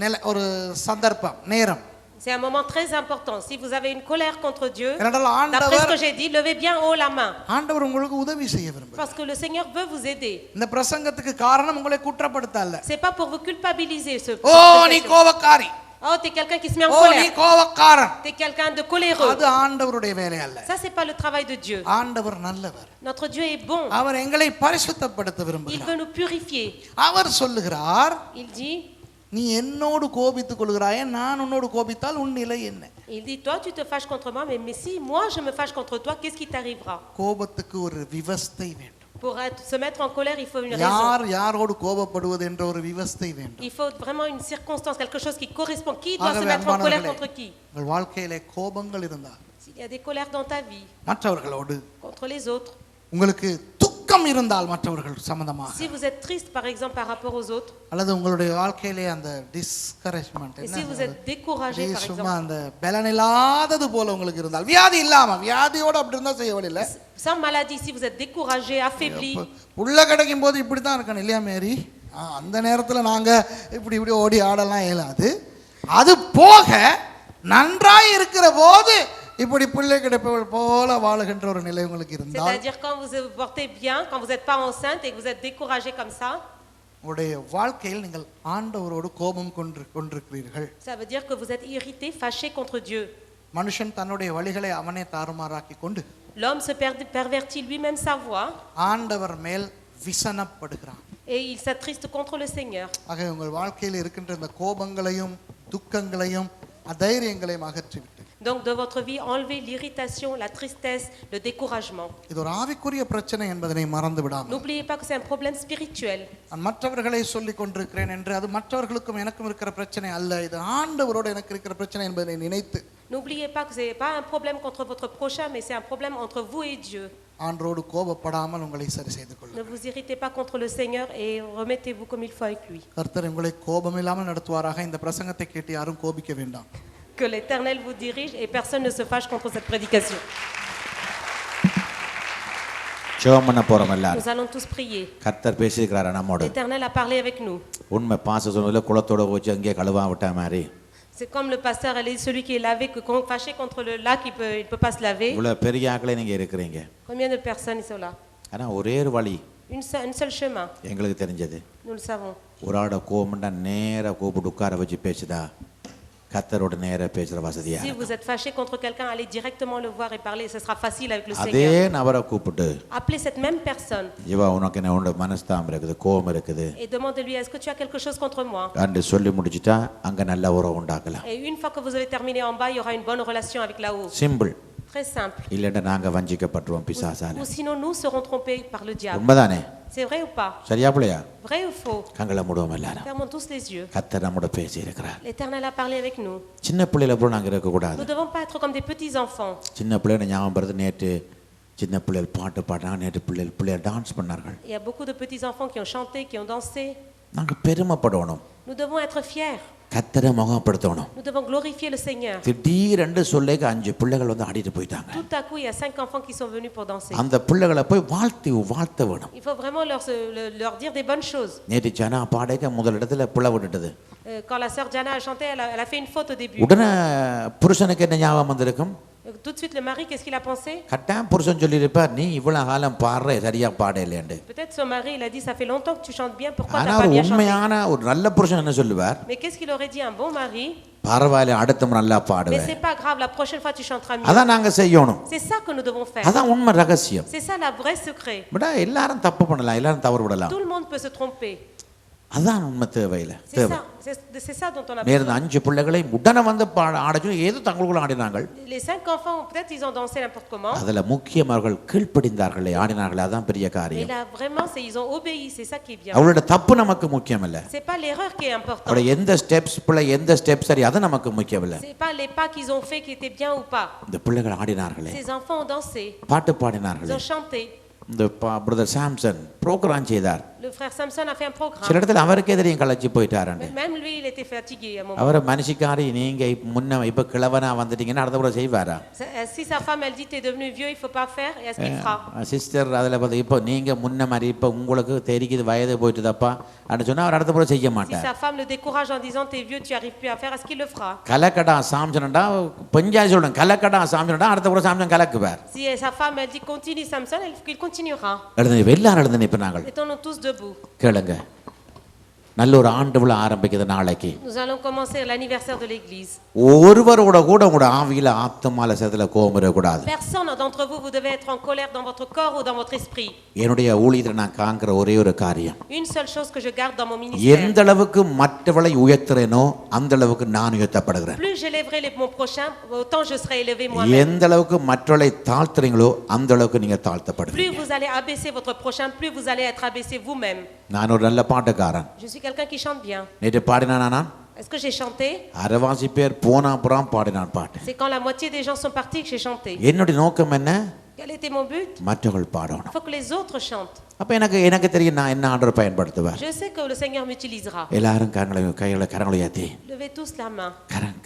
S1: நிலை, ஒரு சந்தர்ப்பம், நேரம்.
S2: C'est un moment très important. Si vous avez une colère contre Dieu,
S1: ஏனென்றால்
S2: d'après ce
S1: ஆண்டவர்
S2: que j'ai dit, levez bien haut la main.
S1: ஆண்டவர் உங்களுக்கு உதவி செய்ய விரும்புகிறார்.
S2: Parce que le Seigneur veut vous aider.
S1: இந்த பிரசங்கத்துக்கு காரணம் உங்களை குற்றப்படுத்த அல்ல.
S2: C'est pas pour vous culpabiliser.
S1: ஓ நீ கோபக்காரி,
S2: Oh, t'es quelqu'un qui se met en
S1: ஓ நீ
S2: colère.
S1: கோபக்காரன்,
S2: T'es quelqu'un de coléreux.
S1: அது ஆண்டவருடைய வேலை அல்ல.
S2: Ça, c'est pas le travail de Dieu.
S1: ஆண்டவர் நல்லவர்.
S2: Notre Dieu est bon.
S1: அவர் எங்களை பரிசுத்தப்படுத்த
S2: Il
S1: விரும்புகிறார்.
S2: veut nous purifier.
S1: அவர் சொல்லுகிறார்,
S2: Il dit,
S1: நீ என்னோடு கோபித்துக் கொள்கிறாயே, நான் உன்னோடு கோபித்தால் உன் நிலை என்ன?
S2: il dit, toi, tu te fâches contre moi, mais si moi je me fâche contre toi, qu'est-ce qui t'arrivera?
S1: கோபத்துக்கு ஒரு விவஸ்தை வேண்டும்.
S2: Pour se mettre en colère, il faut une raison.
S1: யார் யாரோடு கோபப்படுவது என்ற ஒரு விவஸ்தை வேண்டும்.
S2: Il faut vraiment une circonstance, quelque chose qui correspond. Qui doit se
S1: ஆகவே
S2: mettre en colère
S1: அன்பானவர்களே,
S2: contre qui?
S1: உங்கள் வாழ்க்கையிலே கோபங்கள் இருந்தால்,
S2: S'il y a des colères dans ta vie,
S1: மற்றவர்களோடு,
S2: contre les autres,
S1: உங்களுக்கு துக்கம் இருந்தால் மற்றவர்கள் சம்பந்தமாக,
S2: si vous êtes triste par exemple par rapport aux autres,
S1: அல்லது உங்களுடைய வாழ்க்கையிலே அந்த discouragement,
S2: et si vous êtes découragé par
S1: சும்மா
S2: exemple,
S1: அந்த பலனில்லாதது போல உங்களுக்கு இருந்தால், வியாதி இல்லாம, வியாதியோட அப்படி இருந்தா செய்ய வழியில,
S2: sans maladie, si vous êtes découragé, affaibli,
S1: புள்ள கிடைக்கும் போது இப்படி தான் இருக்கணும் இல்லையா மேரி? அந்த நேரத்தில் நாங்க இப்படி இப்படி ஓடி ஆடலாம் இயலாது. அது போக நன்றாய் இருக்கிற போது இப்படி பிள்ளை கிடைப்பவள் போல வாழுகின்ற ஒரு நிலை உங்களுக்கு இருந்தால்,
S2: c'est-à-dire quand vous vous portez bien, quand vous n'êtes pas enceinte et que vous êtes découragé comme ça,
S1: உங்களுடைய வாழ்க்கையில் நீங்கள் ஆண்டவரோடு கோபம் கொண்டிருக்கிறீர்கள்.
S2: ça veut dire que vous êtes irrité, fâché contre Dieu.
S1: மனுஷன் தன்னுடைய வழிகளை அவனே தாறுமாறாக்கி கொண்டு
S2: L'homme se pervertit lui-même sa voix
S1: ஆண்டவர் மேல் விசனப்படுகிறான்.
S2: et il s'attriste contre le Seigneur.
S1: ஆக உங்கள் வாழ்க்கையில் இருக்கின்ற இந்த கோபங்களையும் துக்கங்களையும் அதைரியங்களையும் அகற்றிவிட்டு,
S2: Donc de votre vie, enlevez l'irritation, la tristesse, le découragement.
S1: இது ஒரு ஆவிக்குரிய பிரச்சனை என்பதனை மறந்து விடாமல்,
S2: N'oubliez pas que c'est un problème spirituel.
S1: நான் மற்றவர்களை சொல்லிக் கொண்டிருக்கிறேன் என்று அது மற்றவர்களுக்கும் எனக்கும் இருக்கிற பிரச்சனை அல்ல, இது ஆண்டவரோடு எனக்கு இருக்கிற பிரச்சனை என்பதை நினைத்து,
S2: N'oubliez pas que ce n'est pas un problème contre votre prochain, mais c'est un problème entre vous et Dieu.
S1: ஆண்டவரோடு கோபப்படாமல் உங்களை சரி செய்து
S2: Ne
S1: கொள்ளுங்கள்.
S2: vous irritez pas contre le Seigneur et remettez-vous comme il faut avec lui.
S1: கர்த்தர் உங்களை கோபம் இல்லாமல் நடத்துவாராக. இந்த பிரசங்கத்தை கேட்டு யாரும் கோபிக்க வேண்டாம்.
S2: Que l'Éternel vous dirige et personne ne se fâche contre cette prédication.
S4: ஜெபம் பண்ண போறோம் எல்லாரும்.
S2: Nous allons tous prier.
S4: கர்த்தர் பேசியிருக்கிறாரா நம்மோடு?
S2: L'Éternel a parlé avec nous.
S4: உண்மை பாச சொன்னதுல குளத்தோட போச்சு அங்கேயே கழுவா விட்ட மாதிரி.
S2: C'est comme le pasteur, elle est celui qui est lavé, fâché contre le lac, il peut pas se laver.
S4: இவ்வளவு பெரிய ஆட்களே நீங்க இருக்கிறீங்க.
S2: Combien de personnes sont là?
S4: ஆனா ஒரே ஒரு வழி
S2: Un seul chemin.
S4: எங்களுக்கு தெரிஞ்சது.
S2: Nous le savons.
S4: ஒரு ஆட கோவம்டா நேரா கூப்பிட்டு உட்கார வச்சு பேசுதா கர்த்தரோட நேரா பேசுற வசதியா?
S2: Si vous êtes fâché contre quelqu'un, allez directement le voir et parler, ce sera facile avec le
S4: அதே
S2: Seigneur.
S4: நபரை கூப்பிட்டு
S2: Appelez cette même personne
S4: இவா உனக்கு என்ன உன்னோட மனஸ்தாபம் இருக்குது, கோபம் இருக்குது
S2: et demandez-lui, est-ce que tu as quelque chose contre moi?
S4: என்று சொல்லி முடிச்சிட்டா அங்க நல்ல உறவு உண்டாக்கலாம்.
S2: Et une fois que vous avez terminé en bas, il y aura une bonne relation avec là-haut.
S4: Simple.
S2: Très simple.
S4: இல்லைன்னா நாங்க வஞ்சிக்கப்பட்டுருவோம் பிசாசால.
S2: Ou sinon nous serons trompés par le diable.
S4: உண்மைதானே?
S2: C'est vrai ou pas?
S4: சரியா பிள்ளையா?
S2: Vrai ou faux?
S4: கண்களை மூடுவோம் எல்லாரும்.
S2: Fermons tous les yeux.
S4: கர்த்தர் நம்மோட பேசி இருக்கிறார்.
S2: L'Éternel a parlé avec nous.
S4: சின்ன பிள்ளையில போல நாங்க இருக்க கூடாது.
S2: Nous ne devons pas être comme des petits enfants.
S4: சின்ன பிள்ளைங்க ஞாபகம் வருது, நேற்று சின்ன பிள்ளைகள் பாட்டு பாடினாங்க, நேற்று பிள்ளைகள் dance பண்ணார்கள்.
S2: Il y a beaucoup de petits enfants qui ont chanté, qui ont dansé.
S4: நாங்க பெருமைப்படணும்,
S2: Nous devons être fiers.
S4: கர்த்தரை முகப்படுத்தணும்.
S2: Nous devons glorifier le Seigneur.
S4: திடீரென்று சொல்லேக்கு 5 பிள்ளைகள் வந்து ஆடிட்டு போயிட்டாங்க.
S2: Tout à coup, il y a 5 enfants qui sont venus pour danser.
S4: அந்த பிள்ளைகளை போய் வாழ்த்த வேணும்.
S2: Il faut vraiment leur dire des bonnes choses.
S4: நேற்று ஜனா பாடைக்க முதல் இடத்துல பிள்ளை விட்டுட்டது.
S2: Quand la sœur Diana a chanté, elle a fait une faute au début.
S4: உடனே புருஷனுக்கு என்ன ஞாபகம் வந்திருக்கும்?
S2: Tout de suite, le mari, qu'est-ce qu'il a pensé?
S4: கட்டாயம் புருஷன் சொல்லியிருப்பார், நீ இவ்வளவு காலம் பாடுற சரியா பாடலையாண்டு.
S2: Peut-être son mari, il a dit, ça fait longtemps que tu chantes bien, pourquoi
S4: ஆனா
S2: t'as pas
S4: ஒரு
S2: bien chanté?
S4: உண்மையான ஒரு நல்ல புருஷன் என்ன சொல்லுவார்?
S2: Mais qu'est-ce qu'il aurait dit un bon mari?
S4: பரவாயில்ல, அடுத்த முறை நல்லா
S2: Mais
S4: பாடுவேன்.
S2: c'est pas grave, la prochaine fois tu chanteras mieux.
S4: அதான் நாங்க செய்யணும்.
S2: C'est ça que nous devons faire.
S4: அதான் உண்மை ரகசியம்.
S2: C'est ça la vraie secret.
S4: விட எல்லாரும் தப்பு பண்ணலாம், எல்லாரும் தவறு விடலாம்.
S2: Tout le monde peut se tromper.
S4: அதான் உண்மை தேவையில்லை.
S2: C'est ça dont on a
S4: நேர்ந்த
S2: besoin.
S4: 5 பிள்ளைகளை உடனே வந்து ஆடச்சும் ஏதோ தங்களுக்குள்ள ஆடினாங்க.
S2: Les 5 enfants, peut-être ils ont dansé n'importe comment.
S4: அதுல முக்கியமார்கள் கீழ்ப்படிந்தார்களே, ஆடினார்களே, அதான் பெரிய
S2: Mais
S4: காரியம்.
S2: là, vraiment, ils ont obéi, c'est ça qui est bien.
S4: அவளோட தப்பு நமக்கு முக்கியம் இல்ல,
S2: C'est pas l'erreur qui est importante.
S4: அவளோட எந்த ஸ்டெப்ஸ் பிள்ளை எந்த ஸ்டெப் சரி அது நமக்கு முக்கியம் இல்ல.
S2: C'est pas les pas qu'ils ont fait qui étaient bien ou pas.
S4: இந்த பிள்ளைகள் ஆடினார்களே,
S2: Ces enfants ont dansé,
S4: பாட்டு
S2: ils
S4: பாடினார்களே.
S2: ont chanté.
S4: இந்த பிரதர் சாம்சன் ப்ரோக்ராம் செய்தார்.
S2: Le frère Samson a fait un programme.
S4: சில இடத்துல அவருக்கே தெரியும் களைச்சி போயிட்டாருன்னு.
S2: Même lui, il était fatigué à un moment.
S4: அவரை மனுஷிக்காரி நீங்க முன்ன இப்ப கிழவனா வந்துட்டீங்கன்னா அடுத்த முறை செய்வாரா?
S2: Si sa femme, elle dit, t'es devenu vieux, il faut pas faire, et est-ce qu'il fera?
S4: Sister அதில் பார்த்து இப்போ நீங்கள் முன்ன மாதிரி இப்போ உங்களுக்கு தெரிக்குது வயது போயிட்டுதாப்பா அப்படின்னு சொன்னால் அவர் அடுத்த முறை செய்ய
S2: Si
S4: மாட்டார்.
S2: sa femme le décourage en disant, t'es vieux, tu arrives plus à faire, est-ce qu'il le fera?
S4: கலக்கடா சாம்சன்டா panchayat சொல்லுங்க கலக்கடா சாம்சன்டா அடுத்த முறை Samson கலக்குவார்.
S2: Si sa femme, elle dit, continue Samson, il continuera.
S4: எழுந்து எல்லாரும் எழுந்து இப்போ நாங்கள்
S2: Mettons-nous tous debout.
S4: கேளுங்க. நல்ல ஒரு ஆண்டு விழா ஆரம்பிக்குது நாளைக்கு.
S2: Nous allons commencer l'anniversaire de l'église.
S4: ஒருவரோட கூட உங்களோட ஆவியில ஆத்மால சதல கோபம் இருக்கக்கூடாது.
S2: Personne d'entre vous, vous devez être en colère dans votre corps ou dans votre esprit.
S4: என்னுடைய ஊழியத்தில் நான் காண்கிற ஒரே ஒரு காரியம்.
S2: Une seule chose que je garde dans mon ministère.
S4: எந்த அளவுக்கு மற்றவளை உயர்த்துறேனோ அந்த அளவுக்கு நான் உயர்த்தப்படுகிறேன்.
S2: Plus j'élèverai mon prochain, autant je serai élevé moi-même.
S4: எந்த அளவுக்கு மற்றவளை தாழ்த்துறீங்களோ அந்த அளவுக்கு நீங்க தாழ்த்தப்படுவீங்க.
S2: Plus vous allez abaisser votre prochain, plus vous allez être abaissé vous-même.
S4: நான் ஒரு நல்ல பாட்டுக்காரன்.
S2: Je suis quelqu'un qui chante bien.
S4: நேற்று பாடினானா நான்?
S2: Est-ce que j'ai chanté?
S4: அரவாசி பேர் போனா அப்புறம் பாடினான் பாட்டு.
S2: C'est quand la moitié des gens sont partis que j'ai chanté.
S4: என்னுடைய நோக்கம் என்ன?
S2: Quel était mon but?
S4: மற்றவர்கள்
S2: Il
S4: பாடணும்.
S2: faut que les autres chantent.
S4: அப்ப எனக்கு தெரியும் நான் என்ன ஆர்டர் பயன்படுத்துவேன்.
S2: Je sais que le Seigneur m'utilisera.
S4: எல்லாரும் கரங்களை ஏத்தி
S2: Levez tous la main.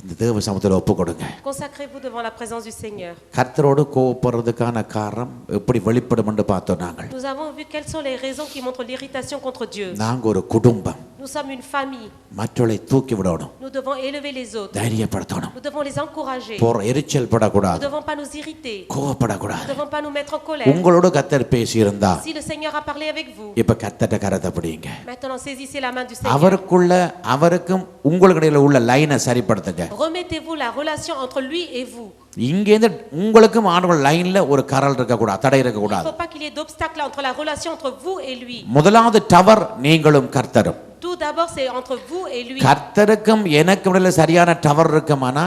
S4: இந்த தேவ சமூகத்தில் ஒப்பு கொடுங்க.
S2: Consacrez-vous devant la présence du Seigneur.
S4: கர்த்தரோடு கோபப்படுறதுக்கான காரணம் எப்படி வெளிப்படும் என்று பார்த்தோம் நாங்கள்.
S2: Nous avons vu quelles sont les raisons qui montrent l'irritation contre Dieu.
S4: நாங்க ஒரு குடும்பம்.
S2: Nous sommes une famille.
S4: மற்றவர்களை தூக்கி விடணும்.
S2: Nous devons élever les autres.
S4: தைரியப்படுத்தணும்.
S2: Nous devons les encourager.
S4: போற எரிச்சல்
S2: Nous
S4: படக்கூடாது.
S2: ne devons pas nous irriter.
S4: கோபப்படக்கூடாது.
S2: Nous ne devons pas nous mettre en colère.
S4: உங்களோட கர்த்தர் பேசியிருந்தா
S2: Si le Seigneur a parlé avec vous,
S4: இப்ப கர்த்தட்ட கரத்தை பிடிங்க.
S2: maintenant saisissez la main du Seigneur.
S4: அவருக்கும் உங்களுக்கு இடையில உள்ள லைனை சரிப்படுத்துங்க.
S2: Remettez-vous la relation entre lui et vous.
S4: இங்கேருந்து உங்களுக்கும் ஆண்டவர் லைன்ல ஒரு கரல் இருக்கக்கூடாது, தடை
S2: Il ne
S4: இருக்கக்கூடாது.
S2: faut pas qu'il y ait d'obstacle entre la relation entre vous et lui.
S4: முதலாவது டவர் நீங்களும் கர்த்தரும்.
S2: Tout d'abord, c'est entre vous et lui.
S4: கர்த்தருக்கும் எனக்கும் இடையில சரியான டவர் இருக்குமானா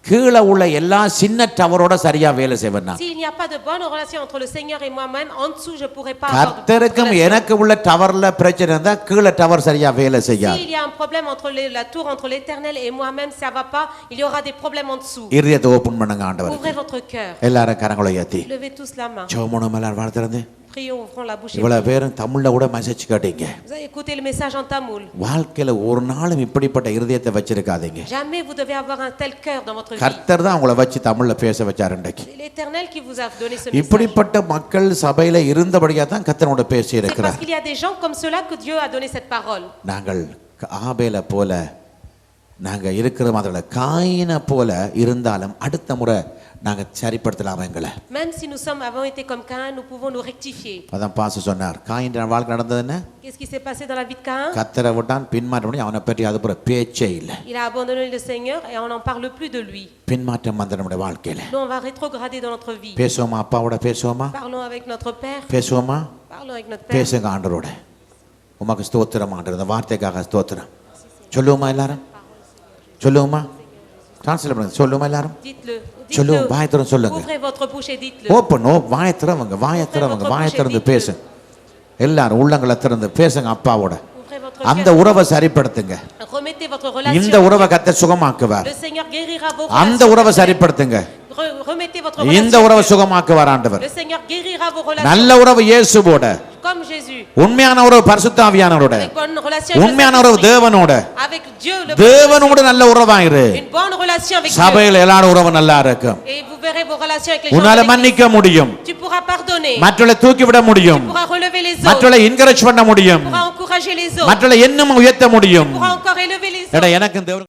S4: கீழே உள்ள எல்லா சின்ன டவரோட சரியா வேலை செய்வேன் நான்.
S2: S'il n'y a pas de bonne relation entre le Seigneur et moi-même, en dessous, je ne pourrai pas avoir de
S4: கர்த்தருக்கும்
S2: relation.
S4: எனக்கு உள்ள டவர்ல பிரச்சனை இருந்தா கீழே டவர் சரியா வேலை செய்யாது.
S2: S'il y a un problème entre la tour entre l'Éternel et moi-même, ça va pas, il y aura des problèmes en dessous.
S4: இதயத்தை ஓபன் பண்ணுங்க ஆண்டவர்.
S2: Ouvrez votre cœur.
S4: எல்லாரும் கரங்களை ஏத்தி
S2: Levez tous la main.
S4: ஜெபம் எல்லாரும் வாழ்த்துறது.
S2: Prions, ouvrons la bouche.
S4: இவ்வளவு பேரும் தமிழ்ல கூட மெசேஜ் கேட்டீங்க.
S2: Vous avez écouté le message en tamoul.
S4: வாழ்க்கையில ஒரு நாளும் இப்படிப்பட்ட இருதயத்தை வச்சிருக்காதீங்க.
S2: Jamais vous devez avoir un tel cœur dans votre vie.
S4: கர்த்தர் தான் உங்களை வச்சு தமிழ்ல பேச வச்சார் இன்றைக்கு.
S2: C'est l'Éternel qui vous a donné ce message.
S4: இப்படிப்பட்ட மக்கள் சபையில இருந்தபடியா தான் கர்த்தரோட பேசி
S2: C'est parce
S4: இருக்கிறார்.
S2: qu'il y a des gens comme cela que Dieu a donné cette parole.
S4: நாங்கள் ஆபேல போல நாங்க இருக்கிற மாதிரி காயினை போல இருந்தாலும் அடுத்த முறை நாங்க சரிப்படுத்தலாம் எங்களை.
S2: Même si nous avons été comme Caïn, nous pouvons nous rectifier.
S4: அதான் பாஸ்டர் சொன்னார் காயின் வாழ்க்கை நடந்தது என்ன?
S2: Qu'est-ce qui s'est passé dans la vie de Caïn?
S4: கர்த்தரை விட்டான் பின்மாற்றம் பண்ணி அவனை பற்றி அது புற பேச்சே இல்லை.
S2: Il a abandonné le Seigneur et on n'en parle plus de lui.
S4: பின்மாற்றம் வந்த நம்முடைய வாழ்க்கையில.
S2: Nous, on va rétrograder dans notre vie.
S4: பேசுவோமா அப்பாவோட பேசுவோமா?
S2: Parlons avec notre Père.
S4: பேசுவோமா?
S2: Parlons avec notre Père.
S4: பேசுங்க ஆண்டவரோட. உமக்கு ஸ்தோத்திரம் ஆண்டவர், இந்த வார்த்தைக்காக ஸ்தோத்திரம். சொல்லுவோமா எல்லாரும்? சொல்லுவோமா? டிரான்ஸ்லேட் பண்ணுங்க. சொல்லுவோமா எல்லாரும்?
S2: Dites-le.
S4: சொல்லுவோம்,
S2: Dites-le.
S4: வாய் திறந்து சொல்லுங்க.
S2: Ouvrez votre bouche et dites-le.
S4: Open வாயை திறவங்க, வாயை திறந்து பேசுங்க. எல்லாரும் உள்ளங்களை திறந்து பேசுங்க அப்பாவோட.
S2: Ouvrez votre
S4: அந்த
S2: cœur.
S4: உறவை சரிப்படுத்துங்க.
S2: Remettez votre
S4: இந்த
S2: relation.
S4: உறவை கர்த்தர் சுகமாக்குவார்.
S2: Le Seigneur guérira vos
S4: அந்த
S2: relations.
S4: உறவை சரிப்படுத்துங்க.
S2: Remettez votre
S4: இந்த
S2: relation.
S4: உறவை சுகமாக்குவார் ஆண்டவர்.
S2: Le Seigneur guérira vos relations.
S4: நல்ல உறவு இயேசுவோட,
S2: Comme Jésus.
S4: உண்மையான உறவு பரிசுத்த ஆவியானவரோட,
S2: Avec bonne relation avec le
S4: உண்மையான உறவு
S2: Saint-Esprit.
S4: தேவனோட,
S2: Avec Dieu, le
S4: தேவனோட நல்ல உறவாயிரு.
S2: une bonne relation avec Dieu.
S4: சபையில் எல்லாரும் உறவு நல்லா இருக்கும்.
S2: Et vous verrez vos relations avec les gens.
S4: உன்னால
S2: de l'église.
S4: மன்னிக்க முடியும்,
S2: Tu pourras pardonner.
S4: மற்றவர்களை தூக்கி விட முடியும்,
S2: Tu pourras relever les autres.
S4: மற்றவர்களை என்கரேஜ் பண்ண முடியும்,
S2: Tu pourras encourager les autres.
S4: மற்றவர்களை இன்னும் உயர்த்த முடியும்.
S2: Tu pourras encore élever les
S4: எடா
S2: autres.
S4: எனக்கு தேவன்